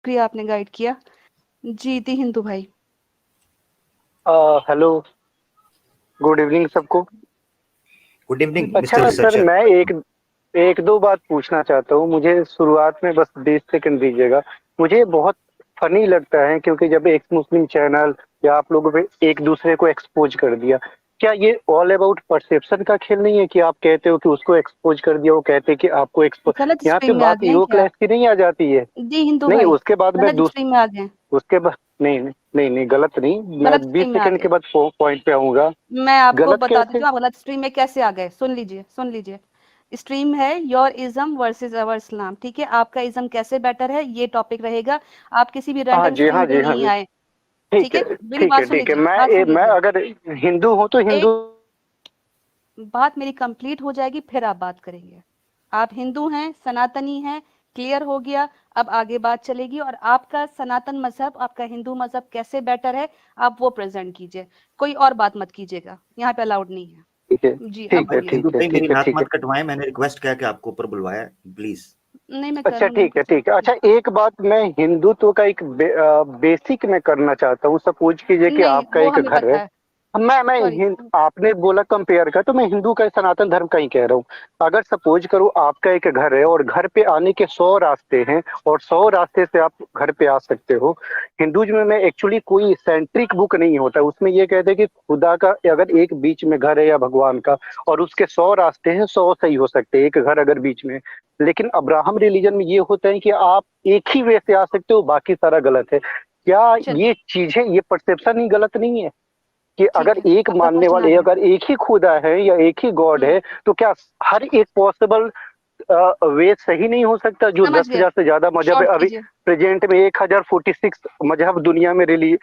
क्रिया आपने गाइड किया। जीती हिंदू भाई। हेलो, गुड इवनिंग सबको। गुड इवनिंग गुड अच्छा मिस्टर इवनिंग। Sir, researcher. मैं एक दो बात पूछना चाहता हूँ। मुझे शुरुआत में बस 20 सेकंड दीजिएगा। मुझे बहुत फनी लगता है क्योंकि जब एक मुस्लिम चैनल या आप लोगों पे एक दूसरे को एक्सपोज कर दिया, क्या ये ऑल अबाउट परसेप्शन का खेल नहीं है कि आप कहते हो कि उसको एक्सपोज कर दिया, वो कहते हैं कि आपको एक्सपोज। गलत यहाँ पे स्ट्रीम में आ बात गए हैं ईगो क्या? क्लैश की नहीं आ जाती है? जी हिंदू नहीं, भाई, उसके बाद मैं गलत स्ट्रीम में आ गए। उसके बाद नहीं नहीं नहीं नहीं, गलत नहीं, मैं गलत बीस स्ट्रीम में आ सेकंड के गए। बाद पॉइंट पे आऊंगा। मैं आपको गलत बताती कैसे? हूँ आप गलत स्ट्रीम में कैसे आ गए। सुन लीजिए। स्ट्रीम है योर इज्म वर्सेस अवर इस्लाम। ठीक है, आपका इज्म कैसे बेटर है ये टॉपिक रहेगा। आप किसी भी हाँ रैंडम जी, हाँ स्ट्रीम पे जी, हाँ नहीं जी। आए। ठीक ठीक है, है, मेरी ठीक बात है, सुन ठीक है। लीजिए, बात सुन मैं लीजिए। अगर हिंदू हूँ तो एक हिंदू। बात मेरी कंप्लीट हो जाएगी फिर आप बात करेंगे। आप हिंदू हैं, सनातनी हैं, क्लियर हो गया। अब आगे बात चलेगी और आपका सनातन मजहब, आपका हिंदू मजहब कैसे बेटर है आप वो प्रेजेंट कीजिए। कोई और बात मत कीजिएगा, यहाँ पे अलाउड नहीं है। ठीक है, जी अब ठीक है, बोलिए। हिंदू ठीक है, भाई मेरी ठीक है, नाक ठीक है। मत कटवाएं, मैंने रिक्वेस्ट किया कि आपको ऊपर बुलवाया है, प्लीज। नहीं मैं अच्छा, करूंगी ठीक है, कुछ ठीक है। नहीं। अच्छा, एक बात मैं हिंदुत्व का एक बेसिक में करना चाहता हूँ। सपोज कीजिए कि नहीं आपका वो एक हमें घर पता है। है। सॉरी। आपने बोला कंपेयर का, तो मैं हिंदू का सनातन धर्म का ही कह रहा हूँ। अगर सपोज करो आपका एक घर है और घर पे आने के 100 रास्ते हैं और 100 रास्ते से आप घर पे आ सकते हो। हिंदुइज्म में एक्चुअली कोई सेंट्रिक बुक नहीं होता। उसमें ये कहते हैं कि खुदा का अगर एक बीच में घर है या भगवान का, और उसके 100 रास्ते हैं, 100 सही हो सकते हैं, एक घर अगर बीच में। लेकिन अब्राहम रिलीजन में ये होता है कि आप एक ही वे से आ सकते हो, बाकी सारा गलत है। क्या चलिए ये चीजें, ये परसेप्शन ही गलत नहीं है कि ठीक अगर है, एक आपका मानने क्वेश्चन आ वाले, गया। अगर एक ही खुदा है या एक ही गॉड हम्म, है, तो क्या हर एक पॉसिबल वे सही नहीं हो सकता? जो समझ दस गए। हजार से ज्यादा मजहब है शॉर्ट अभी कीजिए। प्रेजेंट में, 1046 मजहब दुनिया में रिली।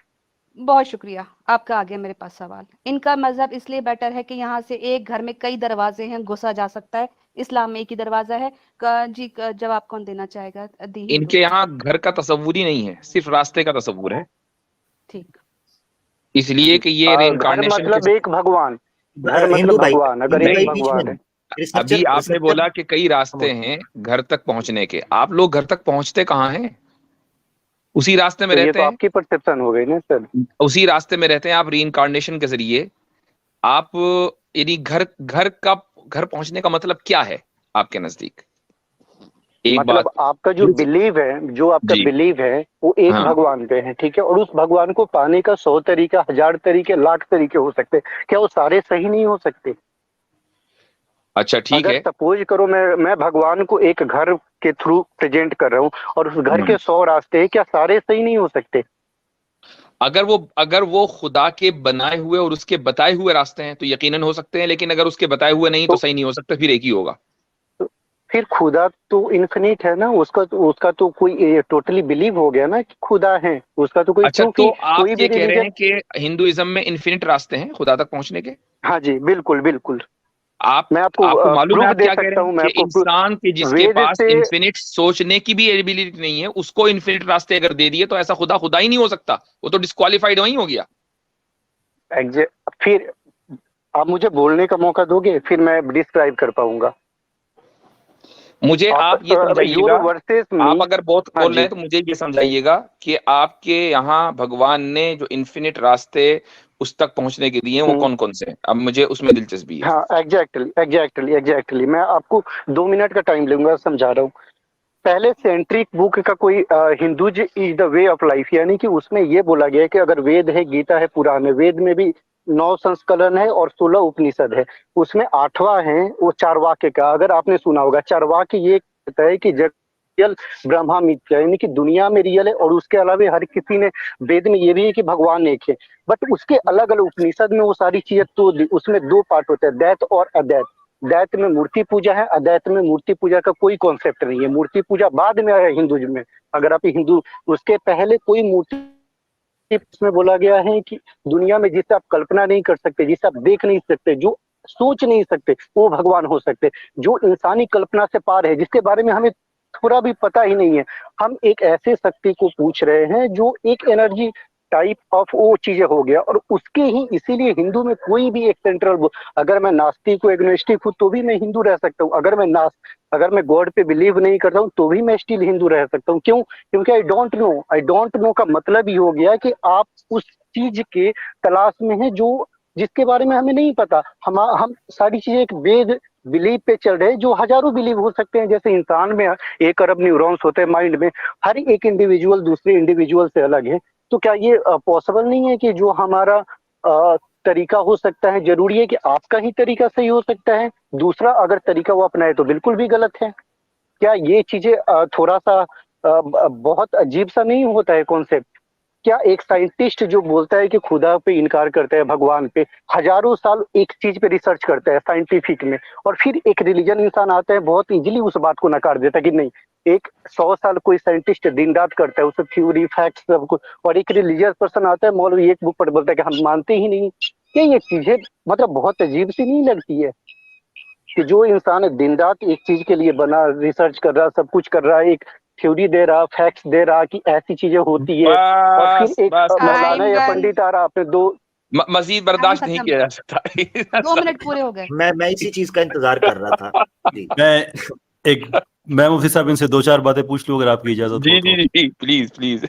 बहुत शुक्रिया, आपका आ गया मेरे पास सवाल। इनका मजहब इसलिए बेटर है कि यहाँ से एक घर में कई दरवाजे हैं, घुसा जा सकता है। इस्लाम में एक ही दरवाजा है। जवाब कौन देना चाहेगा? दी हिंदू। इनके यहाँ घर का तस्वुर ही नहीं है, सिर्फ रास्ते का तस्वुर है। ठीक। इसलिए कि ये घर रिइंकार्नेशन के। मतलब एक भगवान। घर हिंदू मतलब भाई, भगवान, अगर हिंदू एक भाई नहीं, बीच में भगवान है। अभी रिसर्चर आपने रिसर्चर बोला कि कई रास्ते हैं घर तक पहुंचने के। आप लोग घर तक पहुंचते कहाँ हैं? उसी रास्ते में तो ये रहते तो हैं। आपकी परसेप्शन हो गई ना सर। उसी रास्ते में रहते हैं आप रिइंकार्नेशन के जरिए। आप यानी घर पहुंचने का मतलब क्या है आपके नजदीक? एक मतलब बात। आपका जो बिलीव है, जो आपका जी। बिलीव है, वो एक हाँ। भगवान पे है, ठीक है। और उस भगवान को पाने का 100 तरीका, 1000 तरीके, लाख तरीके हो सकते हैं। क्या वो सारे सही नहीं हो सकते? अच्छा ठीक अगर है। सपोज करो मैं भगवान को एक घर के थ्रू प्रेजेंट कर रहा हूँ और उस घर के 100 रास्ते हैं, क्या सारे सही नहीं हो सकते? अगर वो खुदा के बनाए हुए और उसके बताए हुए रास्ते हैं तो यकीनन हो सकते हैं, लेकिन अगर उसके बताए हुए नहीं तो तो, सही नहीं हो सकता, फिर एक ही होगा। तो फिर खुदा तो इन्फिनिट है ना। उसका तो कोई टोटली बिलीव हो गया ना कि खुदा है। उसका तो कोई अच्छा, प्रूफ तो ही, आप कोई भी ये कह रहे रिलीजन। हैं कि हिंदुइज्म में इन्फिनिट रास्ते हैं खुदा तक पहुंचने के? हाँ जी, बिल्कुल बिल्कुल। आप मैं आपको आपको मालूम है प्रूफ आप दे क्या कह रहे सकता हैं हूँ, मैं कि आपको इंसान के जिसके वेद पास से। इन्फिनिट सोचने की भी एबिलिटी नहीं है उसको इन्फिनिट रास्ते अगर दे दिए तो ऐसा खुदा खुदा ही नहीं हो सकता, वो तो डिस्क्वालिफाइड वही हो गया। फिर आप मुझे बोलने का मौका दोगे, फिर मैं डिस्क्राइब कर पाऊंगा। मुझे आप आप ये योर समझाइएगा। वर्सेस मी। आप अगर बहुत हाँ बोल रहे जी, हैं तो मुझे ये समझाइएगा कि आपके यहाँ भगवान ने जो इन्फिनिट रास्ते उस तक पहुंचने के दिए हैं वो हम्म, कौन कौन से हैं? अब मुझे उसमें दिलचस्पी है। हाँ, एग्जैक्टली मैं आपको 2 मिनट का टाइम लूंगा, समझा रहा हूँ। पहले सेंट्रिक बुक का कोई Hindus is the way of life, यानी कि उसमें ये बोला गया है कि अगर वेद है, गीता है, पुराण है, वेद में भी 9 संस्करण है और 16 उपनिषद है। उसमें 8वां है वो चारवाक्य का। अगर आपने सुना होगा, चारवाक्य ये कहता है कि जग रियल, ब्रह्मा मिथ्या, यानी कि दुनिया में रियल है। और उसके अलावा हर किसी ने वेद में ये भी है कि भगवान एक है। बट उसके अलग अलग उपनिषद में वो सारी चीजें, तो उसमें 2 पार्ट होते हैं, दैत और अदैत। दैत में मूर्ति पूजा है, अदैत में मूर्ति पूजा का कोई कॉन्सेप्ट नहीं है। मूर्ति पूजा बाद में आया हिंदुइज्म में। अगर आप हिंदू, उसके पहले कोई मूर्ति, इसमें बोला गया है कि दुनिया में जिसे आप कल्पना नहीं कर सकते, जिसे आप देख नहीं सकते, जो सोच नहीं सकते, वो भगवान हो सकते। जो इंसानी कल्पना से पार है, जिसके बारे में हमें थोड़ा भी पता ही नहीं है। हम एक ऐसे शक्ति को पूछ रहे हैं जो एक एनर्जी टाइप ऑफ वो चीजें हो गया। और उसके ही इसीलिए हिंदू में कोई भी एक सेंट्रल, अगर मैं नास्तिक हूँ, एग्नोस्टिक हूँ, तो भी मैं हिंदू रह सकता हूँ। अगर मैं गॉड पे बिलीव नहीं करता हूँ तो भी मैं स्टिल हिंदू रह सकता हूँ। क्यों? क्योंकि आई डोंट नो का मतलब ही हो गया कि आप उस चीज के तलाश में है जो जिसके बारे में हमें नहीं पता। हम सारी चीजें एक वेद बिलीव पे चल रहे हैं, जो हजारों बिलीव हो सकते हैं। जैसे इंसान में 1 अरब न्यूरॉन्स होते हैं माइंड में, हर एक इंडिविजुअल दूसरे इंडिविजुअल से अलग है। तो क्या ये पॉसिबल नहीं है कि जो हमारा तरीका हो सकता है, जरूरी है कि आपका ही तरीका सही हो सकता है, दूसरा अगर तरीका वो अपनाए तो बिल्कुल भी गलत है? क्या ये चीजें थोड़ा सा बहुत अजीब सा नहीं होता है कॉन्सेप्ट? क्या एक साइंटिस्ट जो बोलता है कि खुदा पे इनकार करता है, भगवान पे, हजारों साल एक चीज पे रिसर्च करता है साइंटिफिक में, और फिर एक रिलीजन इंसान आता है, बहुत इजीली उस बात को नकार देता है कि नहीं। एक 100 साल कोई साइंटिस्ट दिन रात करता है उस थ्योरी फैक्ट्स सब कुछ, और एक रिलीजियस पर्सन आता है, मौलवी एक बुक पर बोलता है कि हम मानते ही नहीं। क्या ये चीजें मतलब बहुत अजीब सी नहीं लगती है कि जो इंसान दिन रात एक चीज के लिए बना, रिसर्च कर रहा, सब कुछ कर रहा है, एक थ्योरी दे रहा, फैक्ट्स दे रहा कि ऐसी चीजें होती है, और बस फिर एक बस मौलाना टाइम या गन पंडित आ रहा, आपने दो मजीद टाइम बर्दाश्त नहीं खत्म, किया जा सकता 2 मिनट पूरे हो गए। मैं इसी चीज का इंतजार कर रहा था। जी मैं मुफ्ती साहब इनसे 2-4 बातें पूछ लूं अगर आपकी इजाजत हो जी तो। जी जी प्लीज प्लीज।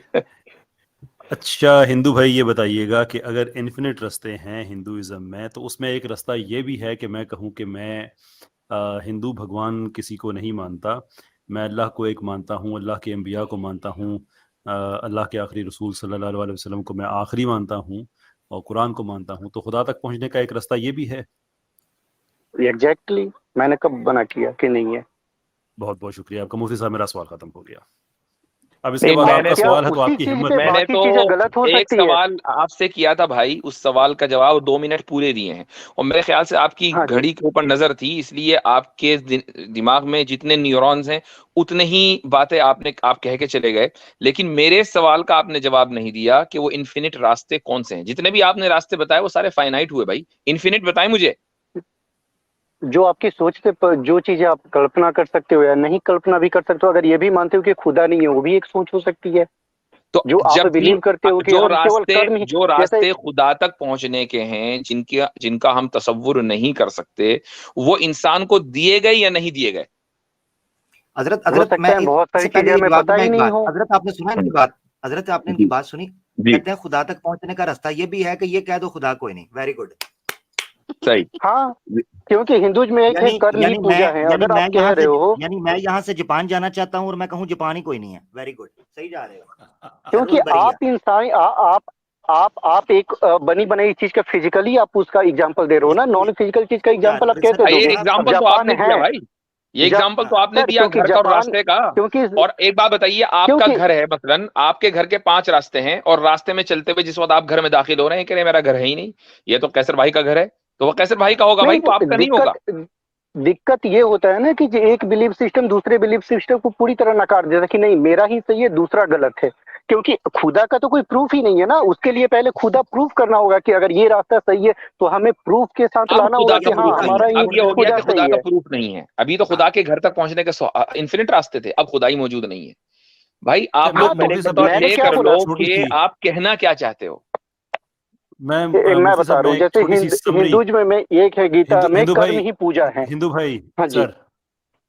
अच्छा हिंदू भाई ये बताइएगा कि अगर इन्फिनिट रास्ते हैं हिंदुइज्म में, तो उसमें एक रास्ता ये भी है कि मैं कहूँ कि मैं हिंदू भगवान किसी को नहीं मानता, मैं अल्लाह को एक मानता हूँ, अल्लाह के अंबिया को मानता हूँ, अल्लाह के आखिरी रसूल सल्लल्लाहु अलैहि वसल्लम को मैं आखिरी मानता हूँ, और कुरान को मानता हूँ, तो खुदा तक पहुँचने का एक रास्ता ये भी है। एग्जैक्टली मैंने कब बना किया कि नहीं है? बहुत बहुत शुक्रिया आपका मुफ्ती साहब, मेरा सवाल खत्म हो गया। अब इसके नहीं बाद मैंने आपका क्या सवाल है तो उसी आपकी चीज हिम्मत पे है। मैंने बाकी तो चीजें गलत हो एक सकती है? सवाल आपसे किया था भाई, उस सवाल का जवाब 2 मिनट पूरे दिए हैं, और मेरे ख्याल से आपकी हाँ जी। घड़ी के ऊपर नजर थी, इसलिए आपके दिमाग में जितने न्यूरॉन्स हैं उतने ही बातें आप कह के चले गए, लेकिन मेरे सवाल का आपने जवाब नहीं दिया कि वो इन्फिनिट रास्ते कौन से हैं। जितने भी आपने रास्ते बताए वो सारे फाइनाइट हुए भाई, इन्फिनिट बताएं मुझे। जो आपकी सोच से जो चीजें आप कल्पना कर सकते हो या नहीं कल्पना भी कर सकते हो, अगर ये भी मानते हो कि खुदा नहीं है, वो भी एक सोच हो सकती है। तो जो आप जब भी बिलीव करते हो कि हम केवल कर्म ही, जो जैसे रास्ते खुदा तक पहुंचने के हैं, जिनका हम तसव्वुर नहीं कर सकते, वो इंसान को दिए गए या नहीं दिए गए? हजरत हो हजरत सकता मैं है बहुत इससे सारी पहले चीजें ये हमें जवाब पता दूंगा ही एक नहीं बात। हो। हजरत आपने सुना इनकी बात, हजरत आपने इनकी जी बात सुनी, जी कहते हैं खुदा तक पहुंचने का रास्ता ये भी है कि ये कह दो खुदा कोई नहीं। Very good. सही। हाँ, क्योंकि हिंदूज में एक है यानी कर्म ही यानी मैं पूजा है, यानी अगर मैं आप कह यहाँ रहे से हो। यानी मैं यहाँ से जापान जाना चाहता हूँ और मैं कहूँ जापान ही कोई नहीं है। वेरी गुड, सही जा रहे हो। क्योंकि सर्वल बरिया। आप इंसान आप एक बनी बनाई चीज का फिजिकली आप उसका एग्जांपल दे रहे हो ना, नॉन फिजिकल चीज का यार एग्जांपल आप कैसे रिसर्चर ये दोगे? साहब अब एग्जाम्पल तो जापान आपने है, दिया भाई, ये जा, एग्जाम्पल तो आपने सर दिया क्योंकि घर का और जापान, रास्ते का। क्योंकि और एक बात बताइए, आपका क्योंकि घर है, मसलन आपके घर के 5 रास्ते हैं, और रास्ते में चलते हुए जिस वक्त आप घर में दाखिल हो रहे हैं, कह रहे हैं मेरा घर है ही नहीं, ये तो कैसर भाई का घर है, तो वो कैसर भाई का होगा भाई, नहीं, तो आपका नहीं होगा। दिक्कत ये होता है ना कि जो एक बिलीफ सिस्टम दूसरे बिलीफ सिस्टम को पूरी तरह नकार देता है कि नहीं मेरा ही सही है दूसरा गलत है। क्योंकि खुदा का तो कोई प्रूफ ही नहीं है ना, उसके लिए पहले खुदा प्रूफ करना होगा कि अगर ये रास्ता सही है, तो हमें प्रूफ के साथ अब लाना खुदा होगा का कि हाँ प्रूफ नहीं है, हमारा ही अब ये हो गया खुदा कि खुदा सही का है। प्रूफ नहीं है, अभी तो खुदा के घर तक पहुंचने के इन्फिनिट रास्ते थे, अब खुदा ही मौजूद नहीं है। भाई आप मैं लोग तो मुफ्ती मेरे साहब तो मैंने तय क्या कर बोला? लो छोटी कि सी आप कहना क्या चाहते हो। मैं मुफ्ती बता साहब रहा मैं हूँ, एक जैसे छोटी सी समरी। हिंदूज में एक है गीता में कर्म ही पूजा है। हिंदू भाई हाँ जी। सर,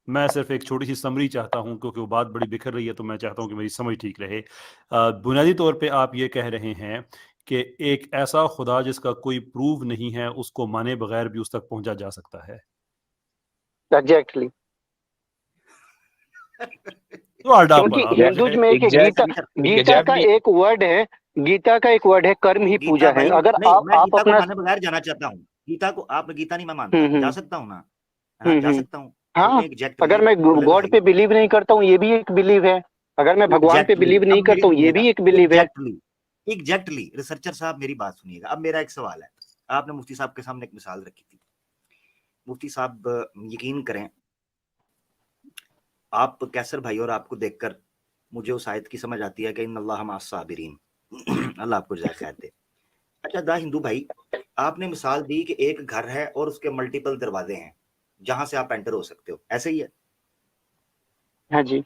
मैं सिर्फ एक छोटी सी समरी चाहता हूं क्योंकि वो बात बड़ी बिखर रही है, तो मैं चाहता हूं कि मेरी समझ ठीक रहे। बुनियादी तौर पे आप ये कह रहे हैं कि एक ऐसा खुदा जिसका कोई प्रूव नहीं है, उसको माने बगैर भी उस तक पहुंचा जा सकता है। एग्जैक्टली। तो आडा क्योंकि पड़ा हिंदूज में एक है गीता, गीता का एग्जैक्टली। एक वर्ड है, गीता का एक वर्ड है कर्म ही गीता पूजा है। भाई अगर नहीं, मैं आप गीता को अपना माने बगैर जाना चाहता हूँ। गीता को आप गीता नहीं मैं मानता, जा हम्म सकता हूँ ना, है ना, जा हम्म सकता हूँ। हाँ, तो एग्जैक्टली अगर मैं बोले गॉड भाई, पे बिलीव नहीं करता हूँ, ये भी एक बिलीव है। अगर मैं भगवान पे एग्जैक्टली बिलीव अब नहीं मेरी करता हूँ, ये सुनिएगा, भी एक बिलीव है। एग्जैक्टली एग्जैक्टली रिसर्चर साहब मेरी बात सुनिएगा। अब मेरा एक सवाल है, आपने मुफ्ती साहब के सामने एक मिसाल रखी थी। मुफ्ती साहब यकीन करें, आप कैसर भाई और आपको देखकर मुझे उस आयत की समझ आती है कि इन्नल्लाह मअस साबिरीन। अल्लाह आपको जज़ा खैर दे। अच्छा दा हिंदू भाई, आपने मिसाल दी कि एक घर है और उसके मल्टीपल दरवाजे हैं जहां से आप एंटर हो सकते हो, ऐसे ही है? हाँ जी,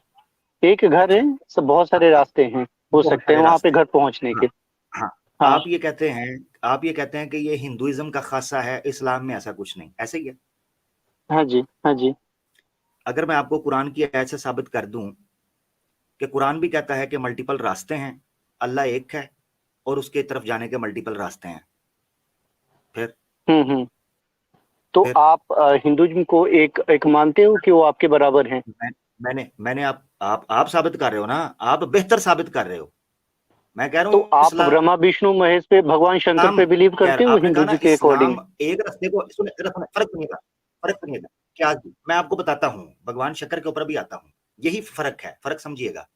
एक घर अच्छा, है, सब बहुत सारे रास्ते हैं, हो बहुत सकते हैं सारे वहां पे रास्ते हैं। घर पहुंचने हाँ के। हाँ, हाँ आप ये कहते हैं कि ये हिंदुइज्म का खासा है, इस्लाम में ऐसा कुछ नहीं, ऐसे ही है? हाँ जी, हाँ जी। अगर मैं आपको कुरान की आयत से साबित कर दूं कि कुरान भी कहता है कि मल्टीपल रास्ते हैं, अल्लाह एक है और उसके तरफ जाने के मल्टीपल रास्ते हैं, फिर हम्म। तो फिर आप हिंदुइज्म को एक एक मानते हो कि वो आपके बराबर हैं? मैंने आप साबित कर रहे हो ना, आप बेहतर साबित कर रहे हो। मैं कह रहा तो हूँ आप इस्लाम, ब्रह्मा विष्णु महेश पे, भगवान शंकर पे बिलीव करते हो आपने कहा हिंदू ना जी के अकॉर्डिंग? इस्लाम एक रास्ते को सुने, फर्क नहीं था, क्या मैं आपको बताता हूँ, भगवान शंकर के ऊपर भी आता हूँ, यही फर्क है, फर्क समझिएगा।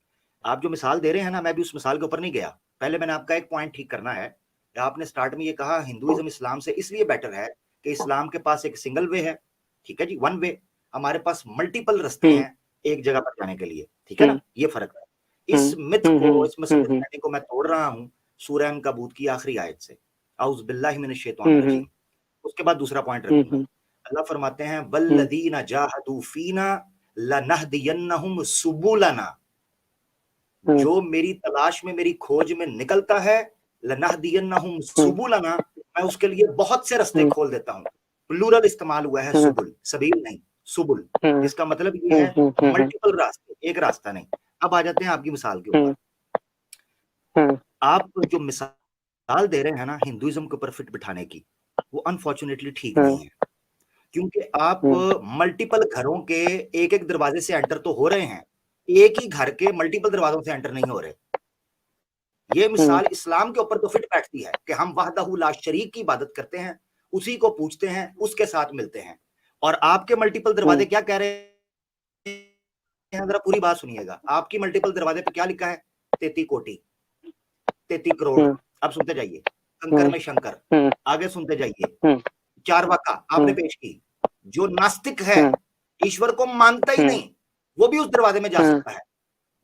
आप जो मिसाल दे रहे हैं ना, मैं भी उस मिसाल के ऊपर नहीं गया। पहले मैंने आपका एक पॉइंट ठीक करना है। आपने स्टार्ट में ये कहा हिंदुइज्म इस्लाम से इसलिए बेटर है कि इस्लाम के पास एक सिंगल वे है, ठीक है जी, वन वे। हमारे पास मल्टीपल रास्ते हैं एक जगह पर जाने के लिए, ठीक है ना, ये फर्क है। इस मिथ को, इस मिसअंडरस्टैंडिंग को मैं तोड़ रहा हूँ सूरह अनकबूत की आखिरी आयत से, औज़ु बिल्लाहि मिनश शैतानिर रजीम। उसके बाद दूसरा पॉइंट रखूंगा। अल्लाह फरमाते हैं वल्लदीना जाहदू फीना लनहदियन्नहुम सुबुलना, जो मेरी तलाश में, मेरी खोज में निकलता है, लनहदियन्नहुम सुबुलना, मैं उसके लिए बहुत से रास्ते खोल देता हूँ। प्लूरल इस्तेमाल हुआ है, सुबुल, सबील नहीं, सुबुल, जिसका मतलब ये है मल्टीपल रास्ते, एक रास्ता नहीं। अब आ जाते हैं आपकी मिसाल के ऊपर। आप जो मिसाल दे रहे हैं ना हिंदुइज्म के ऊपर फिट बिठाने की, वो अनफॉर्चुनेटली ठीक नहीं है, क्योंकि आप मल्टीपल घरों के एक एक दरवाजे से एंटर तो हो रहे हैं, एक ही घर के मल्टीपल दरवाजों से एंटर नहीं हो रहे। ये मिसाल इस्लाम के ऊपर तो फिट बैठती है कि हम वहदहू ला शरीक की इबादत करते हैं, उसी को पूछते हैं, उसके साथ मिलते हैं। और आपके मल्टीपल दरवाजे क्या कह रहे हैं, जरा पूरी बात सुनिएगा। आपकी मल्टीपल दरवाजे पे क्या लिखा है? 33 कोटि, 33 करोड़। अब सुनते जाइए, कंकर में शंकर। आगे सुनते जाइए, चारवाका आपने पेश की। जो नास्तिक है, ईश्वर को मानता ही नहीं, वो भी उस दरवाजे में जा सकता है।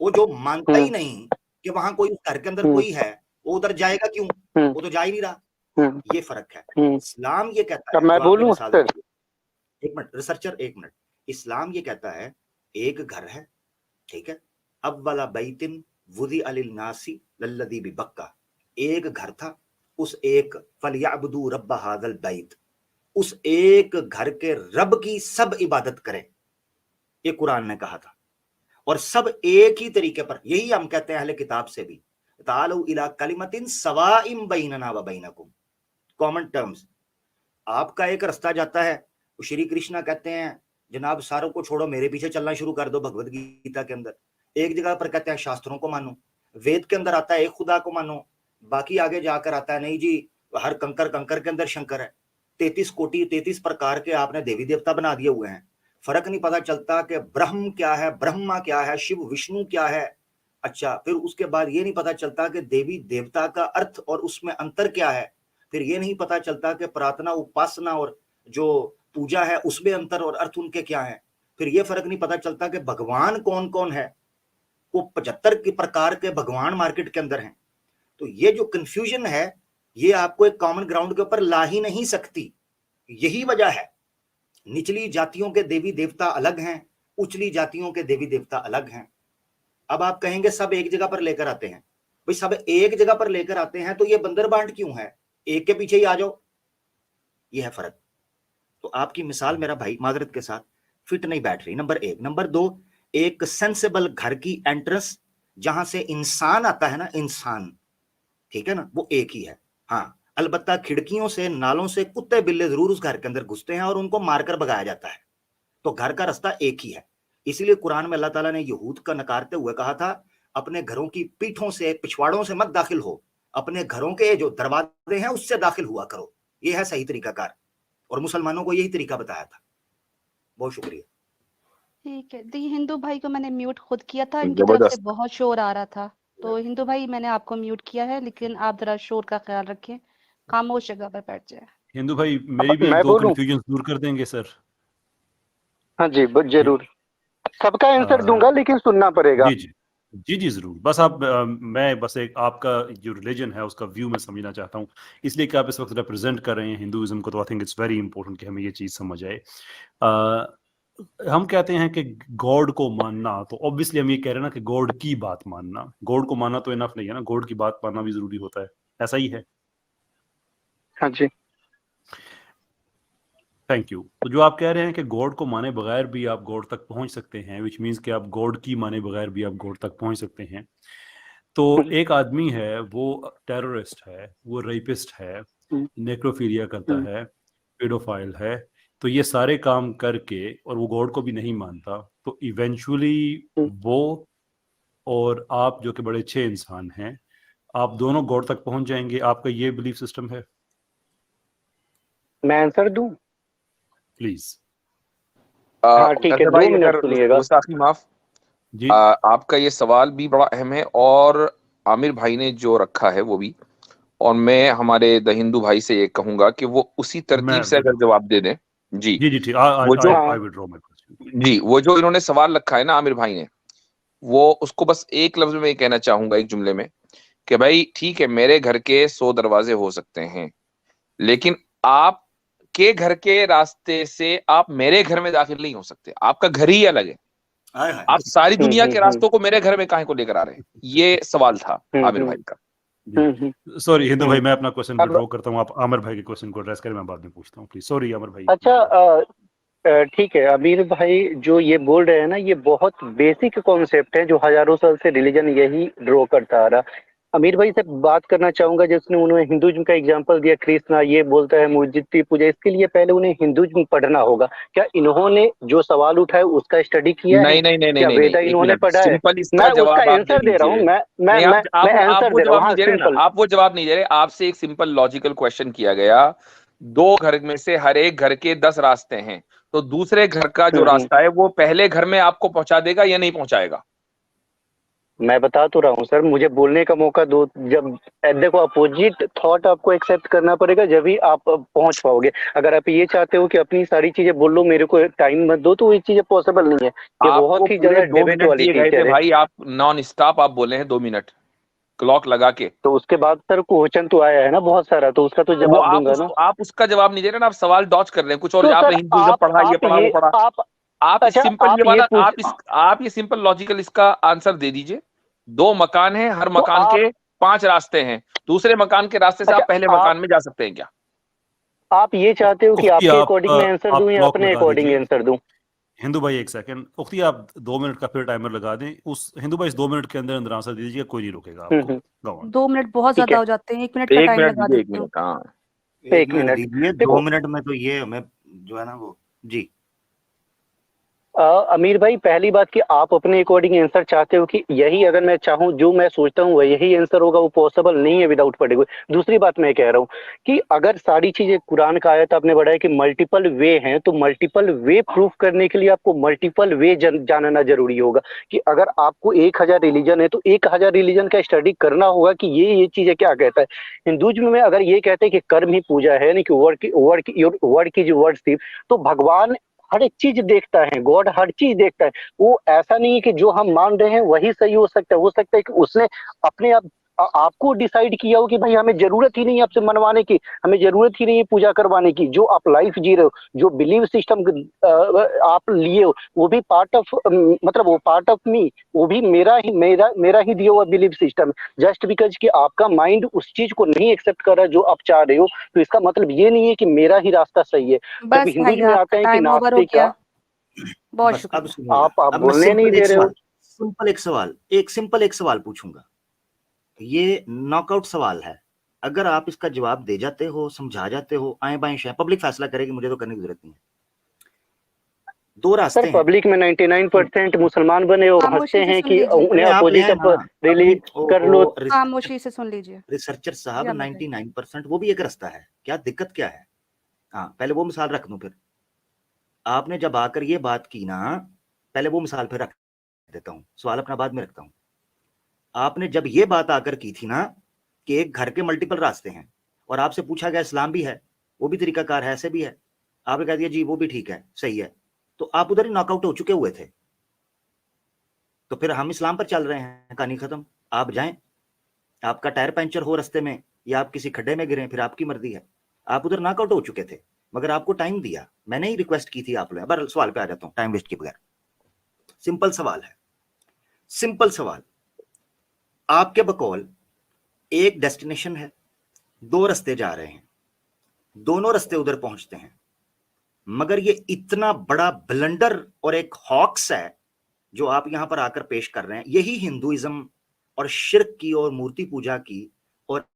वो जो मानता ही नहीं कि वहां कोई घर के अंदर कोई है, वो उधर जाएगा क्यों? वो तो जा ही नहीं रहा। ये फर्क है। इस्लाम ये कहता है, मैं बोलूं सर? एक मिनट रिसर्चर, एक मिनट। इस्लाम ये कहता है एक घर है, ठीक है, अब वाला बैतिन वुदी अलिल नासी लल्लदी बिबक्का, एक घर था, उस एक फलियाबुदू रब्ब हादल बैत, उस एक घर के रब की सब इबादत करें, ये कुरान ने कहा था। और सब एक ही तरीके पर, यही हम कहते हैं अहले किताब से भी, तालू इला कलिमतिन सवाइम बैनना व बैनकुम, कॉमन टर्म्स। आपका एक रास्ता जाता है, श्री कृष्णा कहते हैं जनाब सारों को छोड़ो, मेरे पीछे चलना शुरू कर दो। भगवत गीता के अंदर एक जगह पर कहते हैं शास्त्रों को मानो, वेद के अंदर आता है एक खुदा को मानो, बाकी आगे जाकर आता है नहीं जी हर कंकर कंकर के अंदर शंकर है। 33 कोटि 33 प्रकार के आपने देवी देवता बना दिए हुए हैं। फर्क नहीं पता चलता कि ब्रह्म क्या है, ब्रह्मा क्या है, शिव विष्णु क्या है। अच्छा, फिर उसके बाद ये नहीं पता चलता कि देवी देवता का अर्थ और उसमें अंतर क्या है। फिर ये नहीं पता चलता कि प्रार्थना, उपासना और जो पूजा है उसमें अंतर और अर्थ उनके क्या है। फिर ये फर्क नहीं पता चलता कि भगवान कौन कौन है। वो 75 के प्रकार के भगवान मार्केट के अंदर हैं। तो ये जो कंफ्यूजन है, ये आपको एक कॉमन ग्राउंड के ऊपर ला ही नहीं सकती। यही वजह है, निचली जातियों के देवी देवता अलग हैं, उचली जातियों के देवी देवता अलग हैं। अब आप कहेंगे सब एक जगह पर लेकर आते हैं, भाई सब एक जगह पर लेकर आते हैं तो ये बंदर बांट क्यों है? एक के पीछे ही आ जाओ, ये है फर्क। तो आपकी मिसाल मेरा भाई माजरत के साथ फिट नहीं बैठ रही, नंबर एक। नंबर दो, एक सेंसेबल घर की एंट्रेंस जहां से इंसान आता है ना, इंसान, ठीक है ना, वो एक ही है। हाँ, अलबत्ता खिड़कियों से, नालों से कुत्ते बिल्ले जरूर उस घर के अंदर घुसते हैं और उनको मारकर भगाया जाता है। तो घर का रास्ता एक ही है। इसीलिए कुरान में अल्लाह ताला ने यहूद का नकारते हुए कहा था, अपने घरों की पीठों से, पिछवाड़ों से मत दाखिल हो, अपने घरों के जो दरवाजे हैं उससे दाखिल हुआ करो। ये है सही तरीकाकार, और मुसलमानों को यही तरीका बताया था। बहुत शुक्रिया। ठीक है, दी हिंदू भाई को मैंने म्यूट खुद किया था, इनकी तरफ से बहुत शोर आ रहा था, तो हिंदू भाई मैंने आपको म्यूट किया है, लेकिन आप जरा शोर का ख्याल रखें, खामोश जगह पर बैठ जाए। हिंदू भाई मेरी भी एक मैं दो बोलूं? कंफ्यूजन दूर कर देंगे सर? हाँ जी, जरूर। सबका आंसर अ, दूंगा, लेकिन सुनना पड़ेगा। जी जी जी जी जरूर। बस आप मैं बस एक आपका जो रिलीजन है उसका व्यू मैं समझना चाहता हूँ, इसलिए कि आप इस वक्त रिप्रेजेंट कर रहे हैं हिंदुइज्म को, तो I think it's very important कि हमें ये चीज़ समझ आए। हम कहते हैं कि गॉड को मानना, तो ऑब्वियसली हम ये कह रहे हैं ना कि गॉड की बात मानना। गॉड को मानना तो इनफ नहीं है ना, गॉड की बात मानना भी जरूरी होता है। ऐसा ही है? हाँ जी। Thank you. तो जो आप कह रहे हैं कि गॉड को माने बगैर भी आप गॉड तक पहुंच सकते हैं, विच मीन्स कि आप गॉड की माने बगैर भी आप गॉड तक पहुंच सकते हैं। तो एक आदमी है, वो टेररिस्ट है, वो रेपिस्ट है, नेक्रोफीलिया करता है, पेडोफाइल है, तो ये सारे काम करके और वो गॉड को भी नहीं मानता, तो इवेंचुअली वो और आप जो कि बड़े अच्छे इंसान हैं, आप दोनों गॉड तक पहुंच जाएंगे। आपका ये बिलीफ सिस्टम है? मैं आंसर दूं? प्लीज। हाँ ठीक है, अजहर 2 भाई, मिनट अगर सुनिएगा। गुस्ताखी माफ, जी। आपका ये सवाल भी बड़ा अहम है और आमिर भाई ने जो रखा है वो भी, और मैं हमारे द हिंदू भाई से ये कहूंगा कि वो उसी तरतीब से अगर जवाब दे दें। जी जी जी ठीक। वो जो हाँ। Withdraw my question. जी वो जो इन्होंने सवाल रखा है ना आमिर भाई ने, वो उसको बस एक लफ्ज में कहना चाहूंगा, एक जुमले में, कि भाई ठीक है, मेरे घर के 100 दरवाजे हो सकते हैं, लेकिन आप के घर के रास्ते से आप मेरे घर में दाखिल नहीं हो सकते। आपका घर ही अलग है। हाय हाय। आप सारी दुनिया के रास्तों को मेरे घर में काहे को लेकर आ रहे हैं? ये सवाल था आमिर भाई का। सॉरी हिंदू भाई, मैं अपना क्वेश्चन अब विड्रॉ करता हूँ, आप आमिर भाई के क्वेश्चन को एड्रेस करें, मैं बाद में पूछता हूँ प्लीज। सॉरी आमिर भाई। अच्छा, ठीक है अमीर भाई, जो ये बोल रहे हैं ना, ये बहुत बेसिक कॉन्सेप्ट है जो हजारों साल से रिलीजन यही ड्रॉ करता आ रहा। अमीर भाई से बात करना चाहूंगा, जिसने उन्होंने हिंदुज्म का एग्जांपल दिया, कृष्णा ये बोलता है मूर्ति पूजा, इसके लिए पहले उन्हें हिंदुज्म पढ़ना होगा। क्या इन्होंने जो सवाल उठाया उसका स्टडी किया है? नहीं नहीं नहीं नहीं क्या नहीं वेदा नहीं, एक इन्होंने मिनट, पढ़ा है? सिंपल इसका मैं उसका जवाब आप दे आंसर दे रहा हूँ, दीजिए। मैं नहीं, मैं आप मैं आप आंसर वो दे रहा हूँ। जवाब हाँ नहीं दे रहे ना, सिंपल। आप वो जवाब नहीं दे रहे। आपसे एक सिंपल लॉजिकल क्वेश्चन किया गया, दो घर में से हर एक घर के 10 रास्ते हैं, तो दूसरे घर का जो रास्ता है वो पहले घर में आपको पहुंचा देगा या नहीं पहुंचाएगा? मैं बता तो रहा हूँ सर, मुझे बोलने का मौका दो। जब देखो, अपोजिट थॉट आपको एक्सेप्ट करना पड़ेगा, जब ही आप पहुंच पाओगे। अगर आप ये चाहते हो कि अपनी सारी चीजें बोल लो, मेरे को टाइम मत दो, तो ये चीजें पॉसिबल नहीं है। ये आपको बहुत ही पूरे ज्यादा 2 डिबेट मिनट वाली दिए गए थे फीचर है। भाई, आप नॉन स्टॉप आप बोले हैं 2 मिनट क्लॉक लगा के। तो उसके बाद सर क्वेश्चन तो आया है ना बहुत सारा, तो उसका तो वो जवाब दूंगा ना। आप उसका जवाब नहीं दे रहे ना, आप सवाल डॉच कर रहे हैं कुछ और। तो आपने सर हिंदुइज्म पढ़ा, ये पढ़ा, वो पढ़ा। आप इस अच्छा सिंपल आप ये ये वाला पूछ, आप ये सिंपल लॉजिकल इसका आंसर दे दीजिए। 2 मकान हैं, हर तो मकान आप, के 5 रास्ते हैं, दूसरे मकान के रास्ते से अच्छा आप पहले मकान में जा सकते हैं क्या? आप ये चाहते हो कि उख्ती, आपके अकॉर्डिंग मैं आंसर आप दूं या क्लॉक अपने लगा अकॉर्डिंग दीजिए। आंसर दूं? हिंदू भाई एक सेकंड, उख्ती आप 2 मिनट का फिर टाइमर लगा दें। उस हिंदू भाई इस 2 मिनट के अंदर अंदर आंसर दे दीजिए, कोई नहीं रोकेगा आपको। Go on। 2 मिनट बहुत ठीक ज्यादा है, हो जाते हैं, 1 मिनट का 1 टाइम मिनट लगा दीजिए, 1 देती हूँ। मिनट। हाँ, 1 मिनट मिनट दीजिए, 2 देखो। मिनट में तो ये हमें जो है ना वो। जी अमीर भाई, पहली बात कि आप अपने अकॉर्डिंग आंसर चाहते हो कि यही अगर मैं चाहूं, जो मैं सोचता हूं वह यही आंसर होगा, वो पॉसिबल नहीं है विदाउट पढ़े हुए। दूसरी बात मैं कह रहा हूं कि अगर सारी चीजें कुरान का आयत आपने बढ़ाया कि मल्टीपल वे हैं, तो मल्टीपल वे प्रूफ करने के लिए आपको मल्टीपल वे जानना जरूरी होगा। कि अगर आपको 1000 रिलीजन है, तो 1000 रिलीजन का स्टडी करना होगा कि ये चीजें क्या कहता है। हिंदुज्म में अगर ये कहते हैं कि कर्म ही पूजा है, नहीं कि वर्ड की जो वर्शिप, तो भगवान हर एक चीज देखता है, गॉड हर चीज देखता है। वो ऐसा नहीं है कि जो हम मान रहे हैं वही सही हो सकता है कि उसने अपने आप आपको डिसाइड किया हो कि भाई हमें जरूरत ही नहीं है आपसे मनवाने की, हमें जरूरत ही नहीं है पूजा करवाने की। जो आप लाइफ जी रहे हो, जो बिलीव सिस्टम आप लिए हो, वो भी पार्ट ऑफ, मतलब वो पार्ट ऑफ मी, वो भी मेरा ही दिया हुआ बिलीव सिस्टम। जस्ट बिकॉज कि आपका माइंड उस चीज को नहीं एक्सेप्ट कर रहा जो आप चाह रहे हो, तो इसका मतलब ये नहीं है कि मेरा ही रास्ता सही है। जब बस हिंदुज भाई में आपका आता है कि टाइम ओवर हो नास्तिक गया, का, बहुत बस अब शुक्रिया। सुनिएगा। आप अब मैं बोलने नहीं दे रहे हो। सिंपल एक सवाल पूछूंगा। ये नॉकआउट सवाल है। अगर आप इसका जवाब दे जाते हो, समझा जाते हो, आए बाएं शायद पब्लिक फैसला करेगी, मुझे तो करने की जरूरत नहीं है। 2 सर रास्ते हैं। पब्लिक में 99% मुसलमान बने हो, हंसते खामोशी से हैं सुन कि लीजिए, उन्हें अरे आप ले अपोजिट ना रिलीज कर लो। खामोशी से सुन लीजिए। रिसर्चर जी साहब, आमिर भाई। 99% वो भी एक रास्ता है, क्या दिक्कत क्या है? हाँ, पहले वो मिसाल रख दूं, फिर आपने जब आकर ये बात की ना, पहले वो मिसाल फिर रख देता हूं, सवाल अपना बाद में रखता हूं। आपने जब ये बात आकर की थी ना कि एक घर के मल्टीपल रास्ते हैं, और आपसे पूछा गया इस्लाम भी है, वो भी तरीकाकार है, ऐसे भी है, आपने कह दिया जी वो भी ठीक है, सही है, तो आप उधर ही नॉकआउट हो चुके हुए थे। तो फिर हम इस्लाम पर चल रहे हैं, कहानी खत्म। आप जाएं, आपका टायर पंचर हो रास्ते में, या आप किसी खड्डे में गिरे, फिर आपकी मर्जी है। आप उधर नॉकआउट हो चुके थे, मगर आपको टाइम दिया, मैंने ही रिक्वेस्ट की थी आप लोग। अब सवाल पे आ जाता हूं टाइम वेस्ट के बगैर। सिंपल सवाल है, सिंपल सवाल। आपके बकौल एक डेस्टिनेशन है, दो रास्ते जा रहे हैं, दोनों रास्ते उधर पहुंचते हैं, मगर ये इतना बड़ा ब्लंडर और एक हॉक्स है जो आप यहां पर आकर पेश कर रहे हैं। यही हिंदुइज्म और शिर्क की और मूर्ति पूजा की और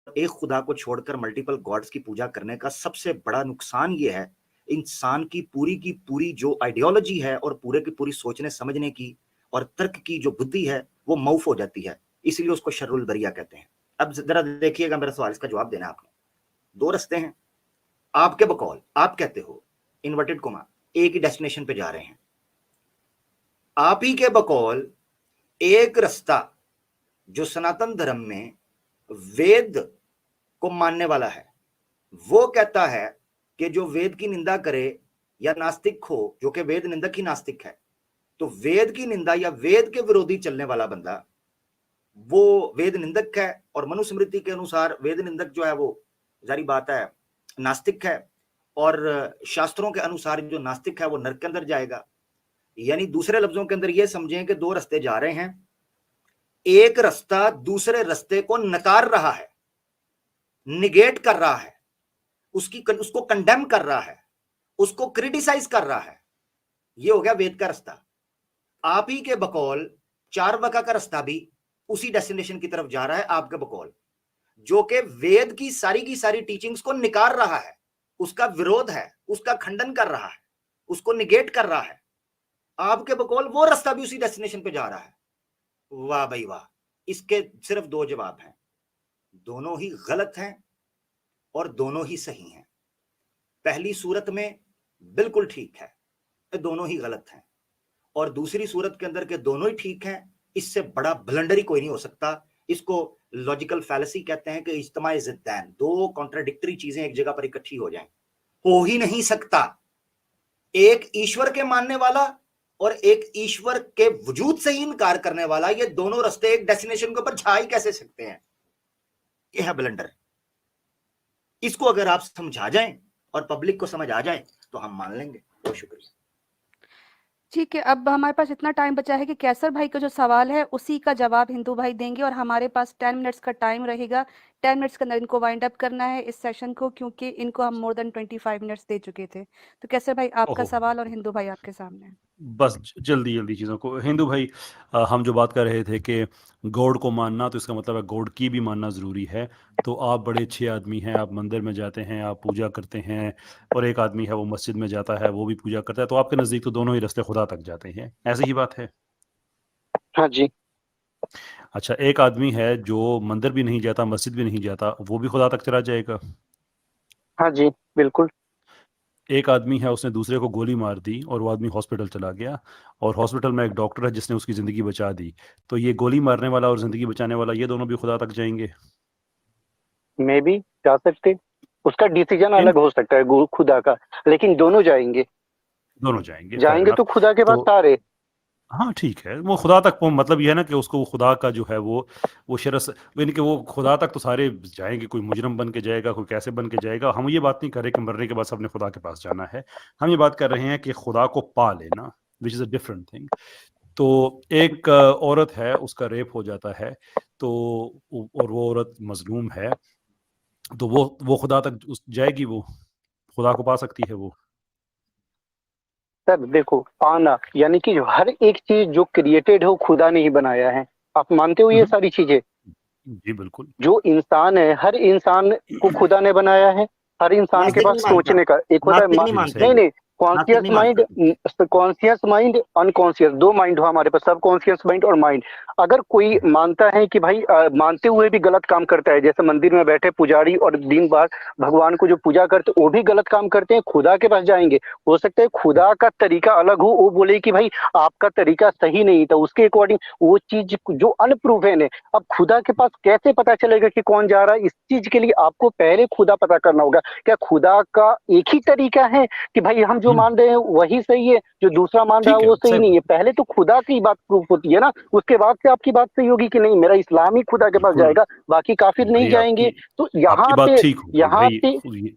एक खुदा को छोड़कर मल्टीपल गॉड्स की पूजा करने का सबसे बड़ा नुकसान ये है, इंसान की पूरी जो आइडियोलॉजी है और पूरे की पूरी सोचने समझने की और तर्क की जो बुद्धि है वो मौफ हो जाती है, इसलिए उसको शर्रुल बरिया कहते हैं। अब जरा देखिएगा, मेरा सवाल इसका जवाब देना आपने। दो रास्ते हैं, आपके बकौल आप कहते हो इन्वर्टेड कोमा एक ही डेस्टिनेशन पे जा रहे हैं। आप ही के बकौल एक रास्ता जो सनातन धर्म में वेद को मानने वाला है, वो कहता है कि जो वेद की निंदा करे या नास्तिक हो, जो कि वेद निंदक ही नास्तिक है, तो वेद की निंदा या वेद के विरोधी चलने वाला बंदा वो वेद निंदक है, और मनुस्मृति के अनुसार वेद निंदक जो है वो जारी बात है नास्तिक है, और शास्त्रों के अनुसार जो नास्तिक है वो नरक के अंदर जाएगा। यानी दूसरे लफ्जों के अंदर ये समझें कि दो रास्ते जा रहे हैं, एक रास्ता दूसरे रास्ते को नकार रहा है, निगेट कर रहा है, उसको कंडेम कर रहा है, उसको क्रिटिसाइज कर रहा है। ये हो गया वेद का रास्ता। आप ही के बकौल चारवाका का रास्ता भी उसी डेस्टिनेशन की तरफ जा रहा है, आपके बकौल, जो कि वेद की सारी टीचिंग्स को निकार रहा है, उसका विरोध है, उसका खंडन कर रहा है, उसको निगेट कर रहा है। आपके बकौल वो रास्ता भी उसी डेस्टिनेशन पे जा रहा है। वाह भाई वाह। इसके सिर्फ दो जवाब हैं, दोनों ही गलत हैं और दोनों ही सही हैं। पहली सूरत में बिल्कुल ठीक है, दोनों ही गलत हैं, और दूसरी सूरत के अंदर के दोनों ही ठीक हैं। इससे बड़ा ब्लंडर ही कोई नहीं हो सकता। इसको लॉजिकल फैलेसी कहते हैं कि इज्तिमाई ज़िद्दैन, दो कॉन्ट्राडिक्टरी चीजें एक जगह पर इकट्ठी हो जाएं। हो ही नहीं सकता। एक ईश्वर के मानने वाला और एक ईश्वर के वजूद से ही इनकार करने वाला, ये दोनों रास्ते एक डेस्टिनेशन के ऊपर जा ही कैसे सकते हैं? ये है ब्लंडर। इसको अगर आप समझा जाएं और पब्लिक को समझ आ जाए तो हम मान लेंगे। बहुत शुक्रिया। ठीक है, अब हमारे पास इतना टाइम बचा है कि कैसर भाई का जो सवाल है उसी का जवाब हिंदू भाई देंगे, और हमारे पास 10 मिनट्स का टाइम रहेगा। 10 मिनट्स के अंदर इनको वाइंड अप करना है इस सेशन को, क्योंकि इनको हम मोर देन 25 मिनट्स दे चुके थे। तो कैसर भाई आपका ओहो। सवाल और हिंदू भाई आपके सामने है। बस जल्दी चीज़ों को। हिंदू भाई, हम जो बात कर रहे थे कि गॉड को मानना, तो इसका मतलब है गॉड की भी मानना ज़रूरी है। तो आप बड़े अच्छे आदमी हैं, आप मंदिर में जाते हैं, आप पूजा करते हैं, और एक आदमी है वो मस्जिद में जाता है, वो भी पूजा करता है, तो आपके नज़दीक तो दोनों ही रास्ते खुदा तक जाते हैं, ऐसी ही बात है? हाँ जी। अच्छा, एक आदमी है जो मंदिर भी नहीं जाता, मस्जिद भी नहीं जाता, वो भी खुदा तक चला जाएगा? हाँ जी बिल्कुल। एक आदमी है, उसने दूसरे को गोली मार दी और वो आदमी हॉस्पिटल चला गया, और हॉस्पिटल में एक डॉक्टर है जिसने उसकी ज़िंदगी बचा दी, तो ये गोली मारने वाला और ज़िंदगी बचाने वाला, ये दोनों भी खुदा तक जाएंगे? मे भी जा सकते, उसका डिसीजन इन अलग हो सकता है खुदा का, लेकिन दोनों जाएंगे। दोनों जाएंगे, फेयर जाएंगे तो इनफ। खुदा के पास तो सारे। हाँ ठीक है, वो खुदा तक मतलब ये है ना कि उसको वो खुदा का जो है वो शरस, यानी कि वो खुदा तक तो सारे जाएंगे, कोई मुजरम बन के जाएगा, कोई कैसे बन के जाएगा। हम ये बात नहीं कर रहे कि मरने के बाद सबने खुदा के पास जाना है, हम ये बात कर रहे हैं कि खुदा को पा लेना, which is a different thing. तो एक औरत है, उसका रेप हो जाता है, तो और वो औरत मजलूम है, तो वो खुदा तक जाएगी, वो खुदा को पा सकती है वो? सर देखो, पाना यानी कि हर एक चीज जो क्रिएटेड है वो खुदा ने ही बनाया है। आप मानते हो ये सारी चीजें? जी बिल्कुल। जो इंसान है, हर इंसान को खुदा ने बनाया है। हर इंसान के नास्तिक पास नहीं मानता, सोचने का एक होता है नास्तिक नहीं मानते, नहीं, नास्तिक कॉन्शियस नहीं माइंड, मानता। कॉन्शियस माइंड, अनकॉन्शियस, दो माइंड हो हमारे पास, सब कॉन्शियस माइंड और माइंड। अगर कोई मानता है कि भाई मानते हुए भी गलत काम करता है, जैसे मंदिर में बैठे पुजारी और दिन भर भगवान को जो पूजा करते वो भी गलत काम करते हैं, खुदा के पास जाएंगे। हो सकता है खुदा का तरीका अलग हो, वो बोले कि भाई आपका तरीका सही नहीं था, उसके अकॉर्डिंग वो चीज जो अनप्रूवन है। अब खुदा के पास कैसे पता चलेगा कि कौन जा रहा है? इस चीज के लिए आपको पहले खुदा पता करना होगा। क्या खुदा का एक ही तरीका है कि भाई हम जो मान रहे हैं वही सही है, जो दूसरा मान रहा ठीक है है, वो सही सही नहीं है? बात। पहले तो खुदा की बात प्रूफ होती है ना, उसके बाद से आपकी बात सही होगी कि नहीं मेरा इस्लाम ही खुदा के पास बिल्कुल जाएगा, बाकी काफिर नहीं भाई, जाएंगे। तो आपकी यहाँ बात पे ठीक होगी यहाँ भाई। पे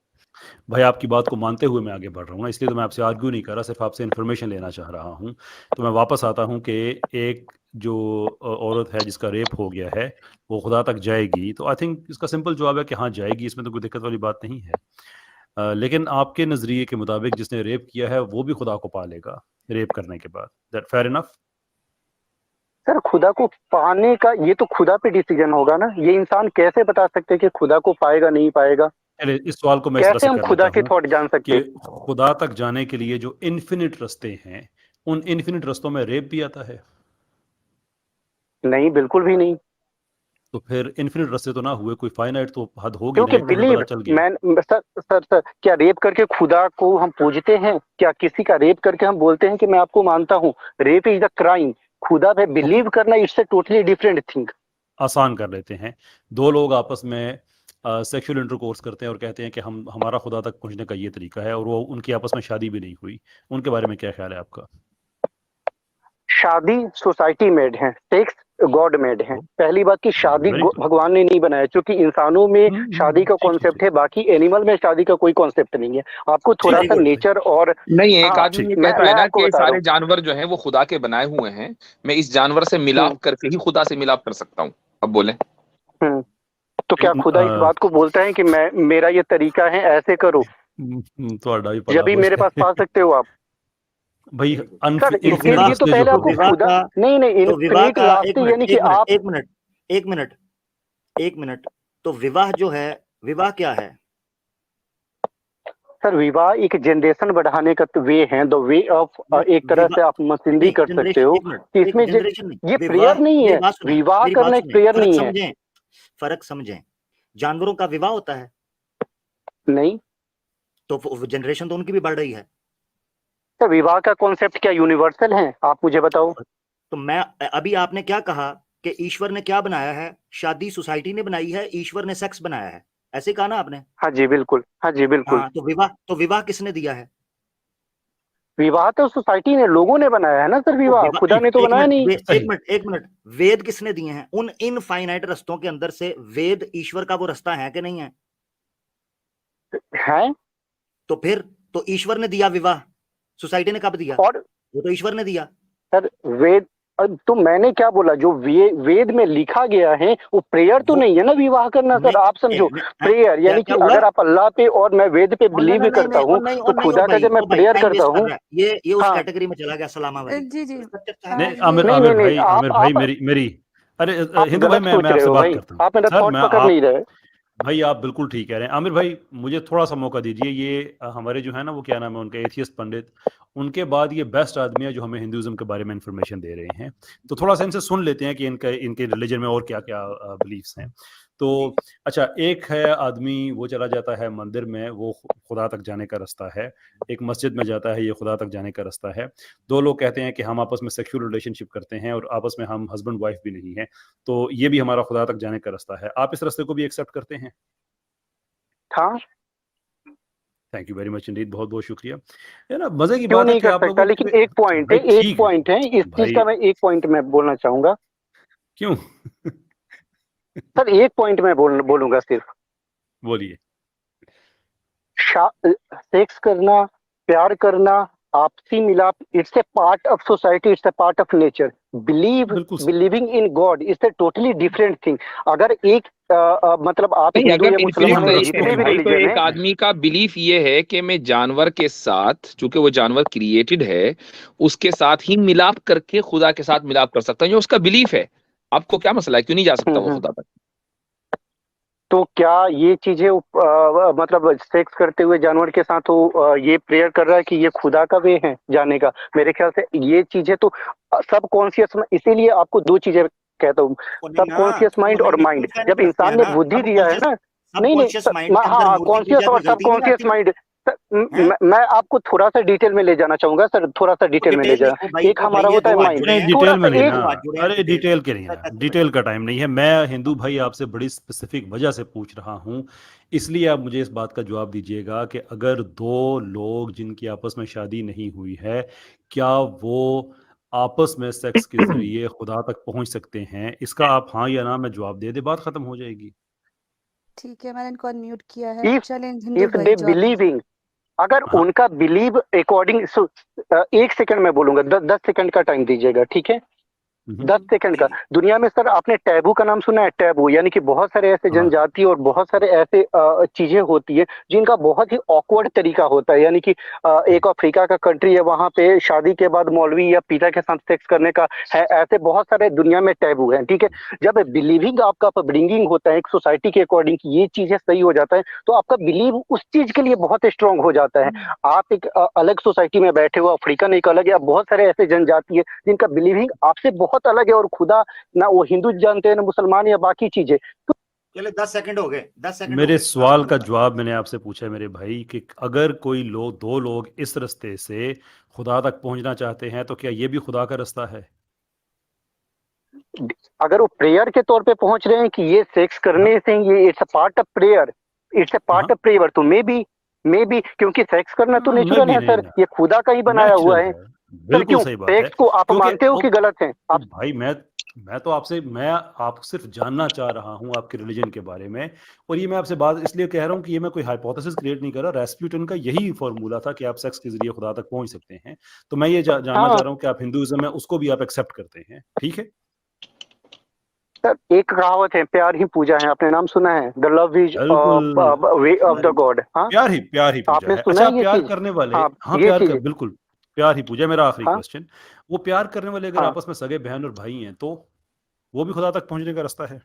भाई आपकी बात को मानते हुए मैं आगे बढ़ रहा हूँ ना, इसलिए तो मैं आपसे आर्ग्यू नहीं कर रहा, सिर्फ आपसे इन्फॉर्मेशन लेना चाह रहा हूँ। तो मैं वापस आता हूँ कि एक जो औरत है जिसका रेप हो गया है वो खुदा तक जाएगी, तो आई थिंक इसका सिंपल जवाब है कि हाँ जाएगी, इसमें तो कोई दिक्कत वाली बात नहीं है। लेकिन आपके नज़रिए के मुताबिक जिसने रेप किया है वो भी खुदा को पा लेगा रेप करने के बाद, दैट फेयर इनफ? सर खुदा को पाने का ये तो खुदा पे डिसीजन होगा ना, ये इंसान कैसे बता सकते हैं कि खुदा को पाएगा नहीं पाएगा? चलिए इस सवाल को मैं इस तरह कैसे से हम कर खुदा लेता के हूँ थॉट जान सकते कि खुदा तक जाने के लिए जो इन्फिनिट रास्ते हैं, उन इन्फिनिट रास्तों में रेप भी आता है। नहीं, बिल्कुल भी नहीं। तो फिर इन्फिनिट रास्ते तो ना हुए, कोई फाइनाइट तो हद होगी क्योंकि ना, इतना तो बिलीव पता चल गया। मैं सर क्या रेप करके खुदा को हम पूजते हैं? क्या किसी का रेप करके हम बोलते हैं कि मैं आपको मानता हूँ? Rape is a crime. खुदा पे बिलीव करना it's a totally different thing. आसान कर लेते हैं, दो लोग आपस में सेक्सुअल इंटरकोर्स करते हैं और कहते हैं कि हम हमारा खुदा तक पहुंचने का ये तरीका है, और वो उनकी आपस में शादी भी नहीं हुई, उनके बारे में क्या ख्याल है आपका? शादी सोसाइटी मेड है, सेक्स गॉड मेड है। पहली बात की शादी वेरी गुड। भगवान ने नहीं बनाया, क्योंकि इंसानों में शादी का ठीक ठीक कॉन्सेप्ट ठीक है, बाकी एनिमल में शादी का कोई कॉन्सेप्ट नहीं है। आपको थोड़ा ठीक सा वेरी गुड। नेचर और नहीं, एक हाँ, आदमी ये ठीक। कहता मैं है ना आपको कि बता रहा सारे जानवर जो हैं वो खुदा के बनाए हुए हैं, मैं इस जानवर से हूँ। मिलाप करके ही खुदा से मिलाप कर सकता हूँ। अब बोले। हम्म तो क्या खुदा इस बात को बोलता है कि मैं मेरा ये तरीका है, ऐसे करो, थोड़ा भी जब पड़ा भी हो मेरे पास पा सकते हो आप? भाई वेरी गुड। सर तो इसके इन्फिनिट विवाह लिए तो रास्ते जो पहले तो आपको खुदा विवाह खुदा, का नहीं तो विवाह इन्फिनिट का रास्ते यानी कि आप एक मिनट एक मिनट। तो विवाह जो है, विवाह क्या है? सर विवाह एक जनरेशन बढ़ाने का वे है, द वे ऑफ, एक तरह विवाह से आप मशीनरी नहीं, कर सकते जनरेशन, हो एक मिनट, कि एक इसमें जनरेशन नहीं, ये प्रेयर विवाह, नहीं मेरी है। बात सुने, विवाह मेरी बात करना एक सुने, प्रेयर फर्क नहीं है। समझें, फर्क समझें। जानवरों का विवाह होता है, नहीं तो जनरेशन तो उनकी भी बढ़ रही है। सर, विवाह का कॉन्सेप्ट क्या यूनिवर्सल है? आप मुझे बताओ। तो मैं अभी आपने क्या कहा कि ईश्वर ने क्या बनाया है? शादी सोसाइटी ने बनाई है, ईश्वर ने सेक्स बनाया है, ऐसे कहा ना आपने? हाँ जी बिल्कुल, हाँ जी बिल्कुल। हाँ, तो विवाह किसने दिया है? विवाह तो सोसाइटी ने, लोगों ने बनाया है ना सर, तो विवाह विवाह, खुदा ने तो एक बनाया मिनट, नहीं। सही। एक मिनट, वेद किसने दिए हैं? उन इनफाइनाइट रस्तों के अंदर से वेद ईश्वर का वो रास्ता है कि नहीं है? है। तो फिर, तो ईश्वर ने दिया विवाह, सोसाइटी ने कब दिया? और वो तो ईश्वर ने दिया। सर वेद, तो मैंने क्या बोला, जो वेद में लिखा गया है वो प्रेयर तो वो नहीं है ना विवाह करना सर, आप समझो। प्रेयर क्या यानी क्या कि हुआ? अगर आप अल्लाह पे और मैं वेद पे और नहीं बिलीव नहीं करता नहीं, हूँ, तो खुदा का जब मैं ओ भाई प्रेयर टाइम करता वेस्ट कर हूँ। रहा है, ये उस हाँ, कैटेगरी में चला गया, सलामा वाली। जी जी इसका चर्चा है नहीं नहीं। आमिर, नहीं आमिर नहीं नहीं, भाई, आमिर भाई, आप मेरी अरे आप हिंदू भाई, गलत मैं सोच रहे आपसे हो बात भाई, करता हूँ आप मेरा सर, थॉट मैं पकड़ आप नहीं रहे। भाई आप बिल्कुल ठीक कह रहे हैं। आमिर भाई मुझे थोड़ा सा मौका दीजिए, ये हमारे जो है ना वो क्या नाम है उनके, एथियस्ट पंडित, उनके बाद ये बेस्ट आदमी है जो हमें हिंदुइज्म के बारे में इंफॉर्मेशन दे रहे हैं, तो थोड़ा सा इनसे सुन लेते हैं कि इनके रिलीजन में और क्या क्या बिलीफ्स हैं। तो अच्छा, एक है आदमी वो चला जाता है मंदिर में, वो खुदा तक जाने का रास्ता है। एक मस्जिद में जाता है, ये खुदा तक जाने का रास्ता है। दो लोग कहते हैं कि हम आपस में सेक्सुअल रिलेशनशिप करते हैं और आपस में हम हस्बैंड वाइफ भी नहीं है, तो ये भी हमारा खुदा तक जाने का रास्ता है। आप इस रास्ते को भी एक्सेप्ट करते हैं? हाँ, thank you very much Indeed, बहुत बहुत शुक्रिया। है ना, मजे की क्यों बात है नहीं कि कर आप सकता, लोगों लेकिन के एक पॉइंट है, भाई एक ठीक पॉइंट है इस चीज भाई, का, मैं एक पॉइंट मैं बोलना चाहूंगा। क्यों? सर एक पॉइंट मैं बोलूंगा सिर्फ। बोलिए। सेक्स करना, प्यार करना, आपसी मिलाप, it's a part of society, it's a part of nature. बिल्कुल believing in God it's a totally different thing. अगर एक मतलब आप नहीं, हिंदू अगर या इन्फिनिट मुसलमान हम या रस्तों जितने की भी भाई, बात, तो रिलीजन एक है। आदमी का बिलीफ ये है कि मैं जानवर के साथ, चूंकि वो जानवर क्रिएटेड है, उसके साथ ही मिलाप करके खुदा के साथ मिलाप कर सकता हूँ, ये उसका बिलीफ है। आपको क्या मसला है, क्यों नहीं जा सकता वो हम्म। खुदा तक? तो क्या ये चीजें मतलब सेक्स करते हुए जानवर के साथ वो ये प्रेयर कर रहा है कि ये खुदा का वे है जाने का? मेरे ख्याल से ये चीजें तो सब कॉन्शियस, इसीलिए आपको दो चीजें कहता हूँ, नहीं सब ना, कॉन्शियस तो माइंड और नहीं, माइंड। प्रूफ जब नहीं करते हैं इंसान ने ना। बुद्धि सब दिया है कॉन्शियस, ना, सब नहीं नहीं कॉन्शियस माइंड के अंदर हाँ, मूर्ति कॉन्शियस पूजा और की सब गलती नहीं कॉन्शियस आती? माइंड। हैं? मैं आपको थोड़ा सा डिटेल में ले जाना चाहूंगा सर, थोड़ा सा तो डिटेल में ले डिटेल नहीं, जाना। एक ओ भाई हमारा ये होता है दो हाथ माइंड, जुड़े नहीं हैं, थोड़ा डिटेल में सा नहीं एक। ना, दो हाथ जुड़े हैं, अरे डिटेल के नहीं ना, कैसे डिटेल बताएं? का टाइम नहीं है। मैं हिंदू भाई आपसे बड़ी स्पेसिफिक वजह से पूछ रहा हूँ, इसलिए आप मुझे इस बात का जवाब दीजिएगा कि अगर दो लोग जिनकी आपस में शादी नहीं हुई है, क्या वो आपस में सेक्स के जरिए खुदा तक पहुंच सकते हैं? इसका आप हाँ या ना में जवाब दे दे, बात खत्म हो जाएगी। ठीक है, मैंने इनको अनम्यूट किया है। इफ चलें हिंदू इफ भाई दे जवाब दीजिए। बिलीविंग, अगर हाँ उनका बिलीव अकॉर्डिंग, एक सेकंड में बोलूंगा, 10 सेकंड का टाइम दीजिएगा, ठीक है? 10 सेकंड का। दुनिया में सर आपने टैबू का नाम सुना है? टैबू यानी कि बहुत सारे ऐसे हाँ। जनजाति और बहुत सारे ऐसे चीजें होती है जिनका बहुत ही ऑकवर्ड तरीका होता है। यानी कि एक अफ्रीका का कंट्री है, वहां पे शादी के बाद मौलवी या पिता के साथ सेक्स करने का है। ऐसे बहुत सारे दुनिया में टैबू है, ठीक है। जब बिलीविंग आपका अपब्रिंगिंग होता है एक सोसाइटी के अकॉर्डिंग कि ये चीजें सही हो जाता है, तो आपका बिलीव उस चीज के लिए बहुत स्ट्रांग हो जाता है। आप एक अलग सोसाइटी में बैठे हो, अफ्रीकन एक अलग है, अब बहुत सारे ऐसे जनजाति है जिनका बिलीविंग आपसे बहुत अलग है, और खुदा ना वो हिंदू जानते हैं ना मुसलमान या बाकी चीजें। चले 10 सेकंड हो गए, 10 सेकंड मेरे हो गए। सवाल का जवाब मैंने आपसे पूछा है मेरे भाई कि अगर कोई लोग, दो लोग इस रास्ते से खुदा तक पहुंचना चाहते हैं तो क्या ये भी खुदा का रास्ता है? अगर वो प्रेयर के तौर पे पहुंच रहे हैं कि ये सेक्स करने से ये it's a part of prayer, it's a part हाँ ऑफ प्रेयर, तो मे बी क्योंकि सेक्स करना तो मैं नेचुरल भी है नहीं सर, ना, ये खुदा का ही बनाया हुआ नेचुरल है। है, सर बिल्कुल क्यों सही बात है। सेक्स को आप क्योंकि मानते हो कि गलत है ओ आप? भाई मैं तो आपसे, मैं आप सिर्फ जानना चाह रहा हूं आपके रिलीजन के बारे में, और ये मैं आपसे बात इसलिए कह रहा हूं कि ये मैं कोई हाइपोथेसिस क्रिएट नहीं कर रहा। रेस्प्यूटन का यही फॉर्मूला था कि आप सेक्स के जरिए खुदा तक पहुंच सकते हैं। तो मैं ये जानना हाँ चाह रहा हूं कि आप हिंदुइज्म में उसको भी आप एक्सेप्ट करते हैं, ठीक है? सर, एक कहावत है, प्यार ही पूजा है, आपने नाम सुना है? द लव इज बिल्कुल, वे ऑफ द गॉड। हाँ, प्यार ही पूजा आपने है। सुना अच्छा, है ये प्यार चीज? करने वाले, हाँ, हाँ ये प्यार कर, चीज। बिल्कुल प्यार ही पूजा। मेरा आखिरी हाँ क्वेश्चन, वो प्यार करने वाले अगर हाँ। आपस में सगे बहन और भाई हैं तो वो भी खुदा तक पहुंचने का रास्ता है?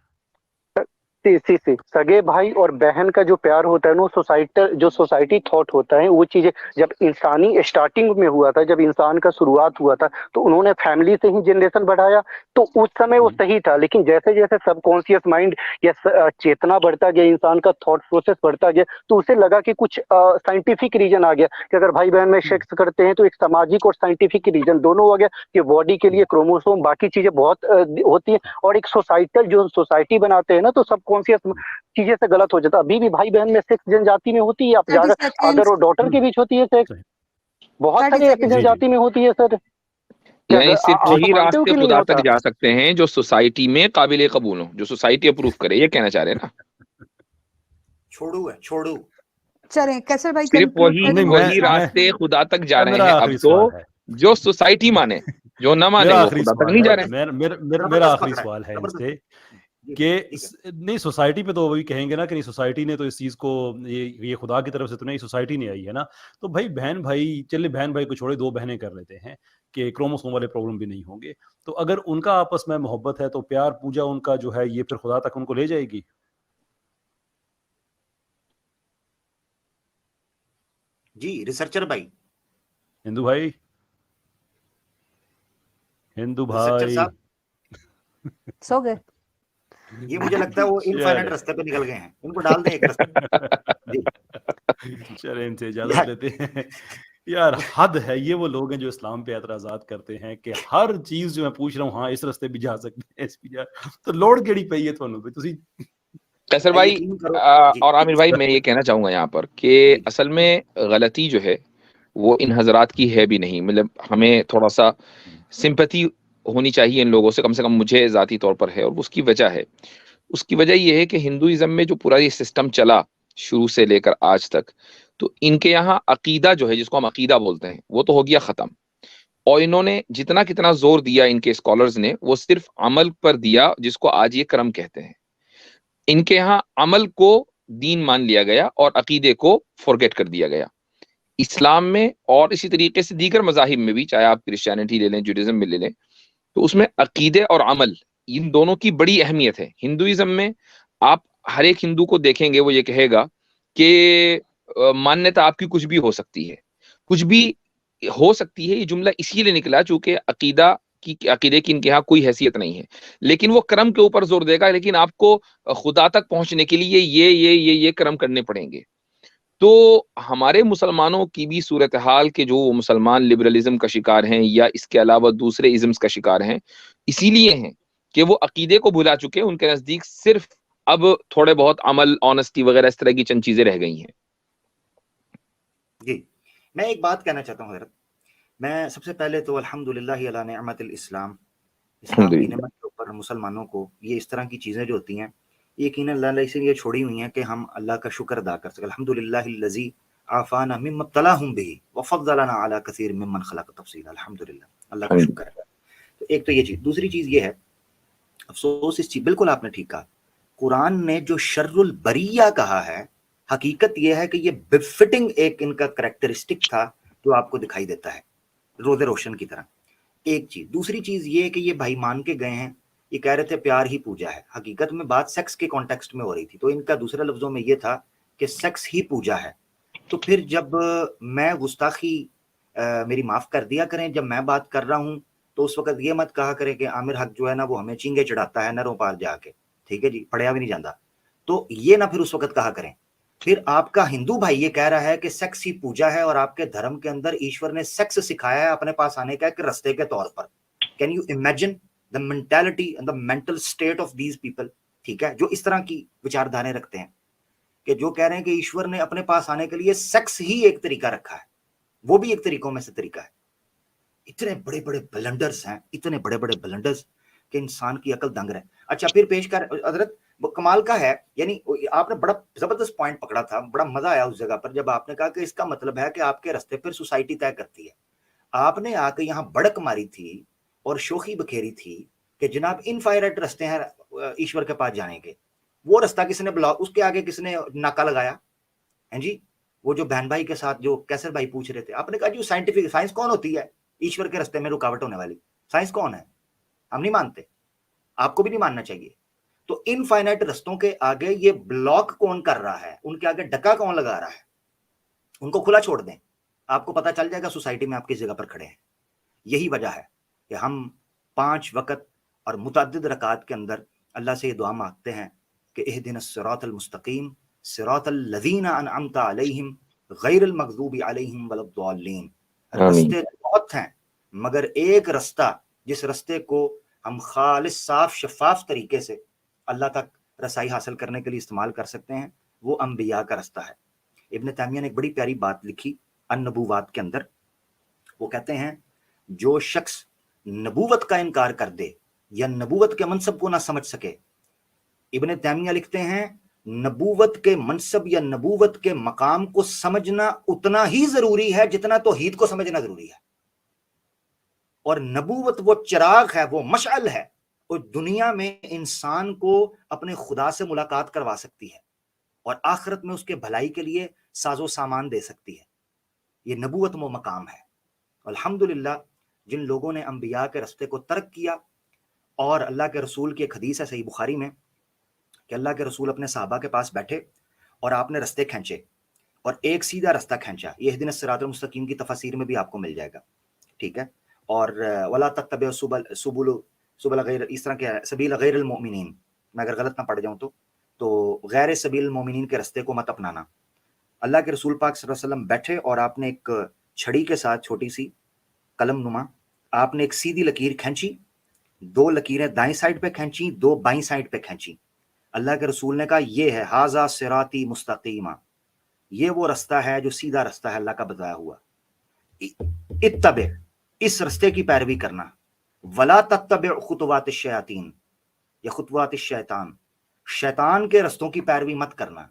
सी सगे भाई और बहन का जो प्यार होता है ना, जो सोसाइटी थॉट होता है, वो चीजें जब इंसानी स्टार्टिंग में हुआ था, जब इंसान का शुरुआत हुआ था, तो उन्होंने फैमिली से ही जनरेशन बढ़ाया, तो उस समय वो सही था। लेकिन जैसे जैसे सबकॉन्शियस माइंड या चेतना बढ़ता गया, इंसान का थॉट प्रोसेस बढ़ता गया, तो उसे लगा कि कुछ साइंटिफिक रीजन आ गया कि अगर भाई बहन में सेक्स करते हैं तो एक सामाजिक और साइंटिफिक रीजन दोनों हो गया कि बॉडी के लिए क्रोमोसोम बाकी चीजें बहुत होती है, और एक सोसाइटल जो सोसाइटी बनाते हैं ना, तो सबकॉन्शियस चीजें से गलत हो जाता। अभी भी भाई बहन में सेक्स जनजाति में होती है, आप 30 जाकर फादर seconds, और डॉटर के बीच होती है सेक्स, सही, बहुत 30 सारे ऐसी seconds. जी जी। जनजाति में होती है सर। क्या यानी सिर्फ आप वही मानते हो रास्ते कि नहीं खुदा तक होता? जा सकते हैं जो सोसाइटी में काबिल कबूल हो, जो सोसाइटी अप्रूव करे, ये कहना चाह रहे हैं ना? छोड़ू है, छोड़ू। चलें कैसर भाई सिर्फ कंक्लूड वही नहीं, करें वही और रास्ते खुदा तक जा रहे मेरा हैं अब आखिरी तो, सवाल है, जो सोसाइटी माने, जो ना माने मेरा वो आखिरी खुदा तक सवाल नहीं है, जा रहे हैं। मेरा जबरदस्त आखिरी पकड़ा है, सवाल है जबरदस्त। इनसे जी कि ठीक है। नहीं, सोसाइटी पे तो वही कहेंगे ना कि नहीं, सोसाइटी ने तो इस चीज को, ये खुदा की तरफ से तो नहीं, सोसाइटी ने आई है ना। तो भाई बहन भाई, चलिए बहन भाई को छोड़े, दो बहनें कर लेते हैं कि क्रोमोसोम वाले प्रॉब्लम भी नहीं होंगे। तो अगर उनका आपस में मोहब्बत है तो प्यार पूजा उनका जो है ये फिर खुदा तक उनको ले जाएगी? जी रिसर्चर भाई, हिंदू भाई, हिंदू रिसर्चर भाई। साहब, सो गए। ये मुझे लगता है वो इनफाइनाइट चले रास्ते पे निकल गए हैं, इनको डाल दें एक रास्ते। जी चले, इनसे इजाजत यार, लेते हैं। यार हद है, ये वो लोग हैं जो इस्लाम पे एतराजात करते हैं कि हर चीज जो मैं पूछ रहा हूँ, हाँ इस रास्ते भी जा सकते हैं, इस भी जा, तो लोड़ केड़ी पई है थानू भी तुसी? कैसर मैं भाई यकीन करो। जी और जी आमिर भाई, मैं ये कहना चाहूंगा यहाँ पर कि जी असल में गलती जो है वो इन हजरात की है भी नहीं। मतलब हमें थोड़ा सा सिंपैथी होनी चाहिए इन लोगों से कम मुझे जाती तौर पर है। और उसकी वजह है, उसकी वजह ये है कि हिंदुइज्म में जो पूरा ये सिस्टम चला शुरू से लेकर आज तक, तो इनके यहाँ अकीदा जो है, जिसको हम अकीदा बोलते हैं, वो तो हो गया खत्म। और इन्होंने जितना कितना जोर दिया, इनके स्कॉलर्स ने, वो सिर्फ अमल पर दिया, जिसको आज ये कर्म कहते हैं। इनके यहाँ अमल को दीन मान लिया गया और अकीदे को फॉरगेट कर दिया गया। इस्लाम में और इसी तरीके से दीगर मजाहिब में भी, चाहे आप क्रिश्चियनिटी ले लें, जुडाइज्म में ले लें, तो उसमें अकीदे और अमल, इन दोनों की बड़ी अहमियत है। हिंदुइज्म में आप हर एक हिंदू को देखेंगे, वो ये कहेगा कि मान्यता आपकी कुछ भी हो सकती है, कुछ भी हो सकती है। ये जुमला इसीलिए निकला चूंकि अकीदे की इनके यहाँ कोई हैसियत नहीं है। लेकिन वो कर्म के ऊपर जोर देगा, लेकिन आपको खुदा तक पहुंचने के लिए ये कर्म करने पड़ेंगे। तो हमारे मुसलमानों की भी सूरत हाल के, जो मुसलमान लिबरलिज्म का शिकार हैं या इसके अलावा दूसरे इज़म्स का शिकार हैं, इसीलिए हैं कि वो अकीदे को भुला चुके हैं। उनके नजदीक सिर्फ अब थोड़े बहुत अमल, ऑनेस्टी वगैरह इस तरह की चंद चीजें रह गई हैं। जी मैं एक बात कहना चाहता हूँ हजरत। मैं सबसे पहले तो अल्हम्दुलिल्लाह अला निअमतिल इस्लाम, इस्लाम की नेमत के ऊपर मुसलमानों को ये इस तरह की चीज़ें जो होती हैं, यकीनन अल्लाह ने इसलिए छोड़ी हुई हैं कि हम अल्लाह का शुक्र अदा कर सकें। अल्हम्दुलिल्लाहिल्लज़ी आफ़ाना मिम्मा इब्तलाहुम बिही व फ़द्दलना अला कसीर मिम्मन खलक़ तफ़सीला। अल्हम्दुलिल्लाह, अल्लाह का शुक्र है। तो एक तो ये चीज, दूसरी चीज ये है, अफसोस इस चीज, बिल्कुल आपने ठीक कहा, कुरान ने जो शर्रुल बरिया कहा है, हकीकत यह है कि ये बिफिटिंग एक इनका करेक्टरिस्टिक था जो आपको दिखाई देता है रोज़े रोशन की तरह। एक चीज, दूसरी चीज ये कि ये भाई मान के गए हैं, ये कह रहे थे प्यार ही पूजा है, हकीकत में बात सेक्स के कॉन्टेक्स्ट में हो रही थी, तो इनका दूसरे लफ्जों में ये था कि सेक्स ही पूजा है। तो फिर जब मैं गुस्ताखी मेरी माफ कर दिया करें, जब मैं बात कर रहा हूं तो उस वक्त ये मत कहा करें कि आमिर हक जो है ना वो हमें चींगे चढ़ाता है नरों पार जाके, ठीक है जी, पढ़िया भी नहीं जाता, तो ये ना फिर उस वक्त कहा करें। फिर आपका हिंदू भाई ये कह रहा है कि सेक्स ही पूजा है और आपके धर्म के अंदर ईश्वर ने सेक्स सिखाया है अपने पास आने का एक रास्ते के तौर पर। Can you imagine the mentality and the mental state of these people, ठीक है, जो इस तरह की विचारधाराएं रखते हैं कि जो कह रहे हैं कि ईश्वर ने अपने पास आने के लिए सेक्स ही एक तरीका रखा है, वो भी एक तरीकों में से तरीका है। इतने बड़े बड़े ब्लंडर्स हैं, इतने बड़े बड़े ब्लंडर्स कि इंसान की अकल दंग रहे। अच्छा, फिर पेश कर हजरत, वो कमाल का है, यानी आपने बड़ा जबरदस्त पॉइंट पकड़ा था, बड़ा मजा आया उस जगह पर जब आपने कहा कि इसका मतलब है कि आपके रास्ते पर सोसाइटी तय करती है। आपने आके यहाँ बड़क मारी थी और शोखी बखेरी थी कि जनाब इनफाइनाइट रास्ते हैं ईश्वर के पास जाने के, वो रास्ता किसने ब्लॉक, उसके आगे किसने नाका लगाया है जी? वो जो बहन भाई के साथ जो कैसर भाई पूछ रहे थे, आपने कहा जी साइंटिफिक साइंस कौन होती है ईश्वर के रास्ते में रुकावट होने वाली? साइंस कौन है? हम नहीं मानते, आपको भी नहीं मानना चाहिए। तो इनफाइनाइट रस्तों के आगे ये ब्लॉक कौन कर रहा है, उनके आगे डका कौन लगा रहा है? उनको खुला छोड़ दें, आपको पता चल जाएगा सोसाइटी में आप किस जगह पर खड़े हैं। यही वजह है कि हम 5 वक्त और मुतअद्दिद रकात के अंदर अल्लाह से ये दुआ मांगते हैं कि इहदिनस सिरातल मुस्तकीम सिरातल लज़ीना अनअमता अलैहिम गैरिल मग़ज़ूबि अलैहिम वलद्दाल्लीन। रास्ते बहुत हैं मगर एक रास्ता जिस रास्ते को हम खालिस साफ शफाफ तरीके से अल्लाह तक रसाई हासिल करने के लिए इस्तेमाल कर सकते हैं, वो अंबिया का रास्ता है। इब्न तैमिया ने एक बड़ी प्यारी बात लिखी अन-नबुवात के अंदर, वो कहते हैं जो शख्स नबूवत का इनकार कर दे या नबूवत के मनसब को ना समझ सके, इब्न तैमिया लिखते हैं नबूवत के मनसब या नबूवत के मकाम को समझना उतना ही जरूरी है जितना तौहीद को समझना जरूरी है। और नबूवत वो चिराग है, वो मशअल है, और दुनिया में इंसान को अपने खुदा से मुलाकात करवा सकती है और आखिरत में उसके भलाई के लिए साजो सामान दे सकती है। ये नबूवत वो मकाम है। अल्हम्दुलिल्लाह जिन लोगों ने अंबिया के रास्ते को तर्क किया, और अल्लाह के रसूल की एक हदीस है सही बुखारी में कि अल्लाह के रसूल अपने सहाबा के पास बैठे और आपने रास्ते खींचे और एक सीधा रास्ता खींचा। ये इहदिनस सिरातल मुस्तकीम की तफसीर में भी आपको मिल जाएगा, ठीक है। और वला तत्तबिउ सुबुल गैर, इस तरह के सबील गैरिल मोमिनीन, मैं अगर गलत ना पढ़ जाऊं तो गैर सबील मोमिनीन के रास्ते को मत अपनाना। अल्लाह के रसूल पाक सल्लल्लाहु अलैहि वसल्लम बैठे और आपने एक छड़ी के साथ छोटी सी कलम नुमा आपने एक सीधी लकीर खींची, 2 लकीरें दाएं साइड पे खींची, 2 बाईं साइड पे खींची। अल्लाह के रसूल ने कहा ये है हाजा सिराती मुस्तकीमा, ये वो रास्ता है जो सीधा रास्ता है अल्लाह का बताया हुआ। इत्तबे, इस रास्ते की पैरवी करना, वला तत्तबे खुतवात शयातीन या खुतवात शैतान, शैतान के रास्तों की पैरवी मत करना।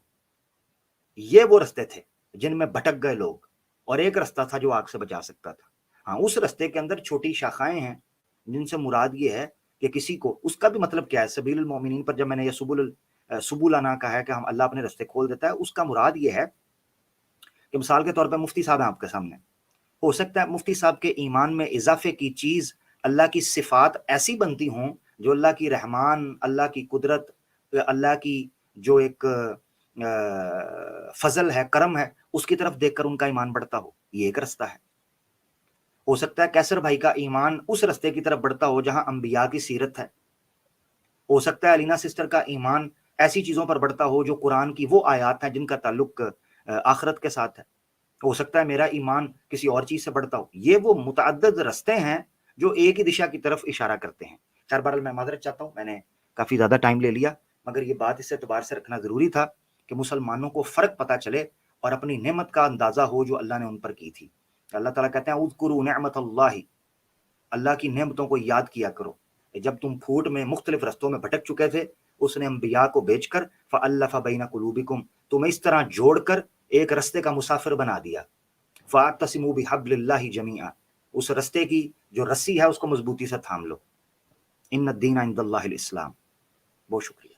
ये वो रास्ते थे जिनमें भटक गए लोग, और एक रास्ता था जो आग से बचा सकता था। हाँ, उस रास्ते के अंदर छोटी शाखाएं हैं जिनसे मुराद ये है कि किसी को, उसका भी मतलब क्या है, सबीलुल मोमिनीन पर जब मैंने ये सुबुलाना कहा है कि हम अल्लाह अपने रास्ते खोल देता है, उसका मुराद ये है कि मिसाल के तौर पर मुफ्ती साहब हैं आपके सामने, हो सकता है मुफ्ती साहब के ईमान में इजाफे की चीज अल्लाह की सिफात ऐसी बनती हों जो अल्लाह की रहमान, अल्लाह की कुदरत, अल्लाह की जो एक फजल है, करम है, उसकी तरफ देखकर उनका ईमान बढ़ता हो। ये एक रास्ता है। हो सकता है कैसर भाई का ईमान उस रास्ते की तरफ बढ़ता हो जहां अंबिया की सीरत है। हो सकता है अलीना सिस्टर का ईमान ऐसी चीजों पर बढ़ता हो जो कुरान की वो आयात हैं जिनका ताल्लुक आखिरत के साथ है। हो सकता है मेरा ईमान किसी और चीज से बढ़ता हो। ये वो मुतअद्दिद रास्ते हैं जो एक ही दिशा की तरफ इशारा करते हैं। खैर बहरहाल मैं माजरत चाहता हूँ, मैंने काफी ज्यादा टाइम ले लिया, मगर ये बात इस एतबार से रखना जरूरी था कि मुसलमानों को फर्क पता चले और अपनी नेमत का अंदाजा हो जो अल्लाह ने उन पर की थी। अल्लाह ताला कहते हैं उज़कुरू निअमतल्लाहि, अल्लाह की नेमतों को याद किया करो। जब तुम फूट में मुख्तलिफ रस्तों में भटक चुके थे, उसने अंबिया को भेजकर फ़अल्लफ़ बैना कुलूबिकुम, तुम्हें इस तरह जोड़कर एक रस्ते का मुसाफिर बना दिया। फ़अतसिमू बिहब्लिल्लाहि जमीआ, उस रास्ते की जो रस्सी है उसको मजबूती से थाम लो। इन्नद दीन इंदल्लाहिल इस्लाम। बहुत शुक्रिया।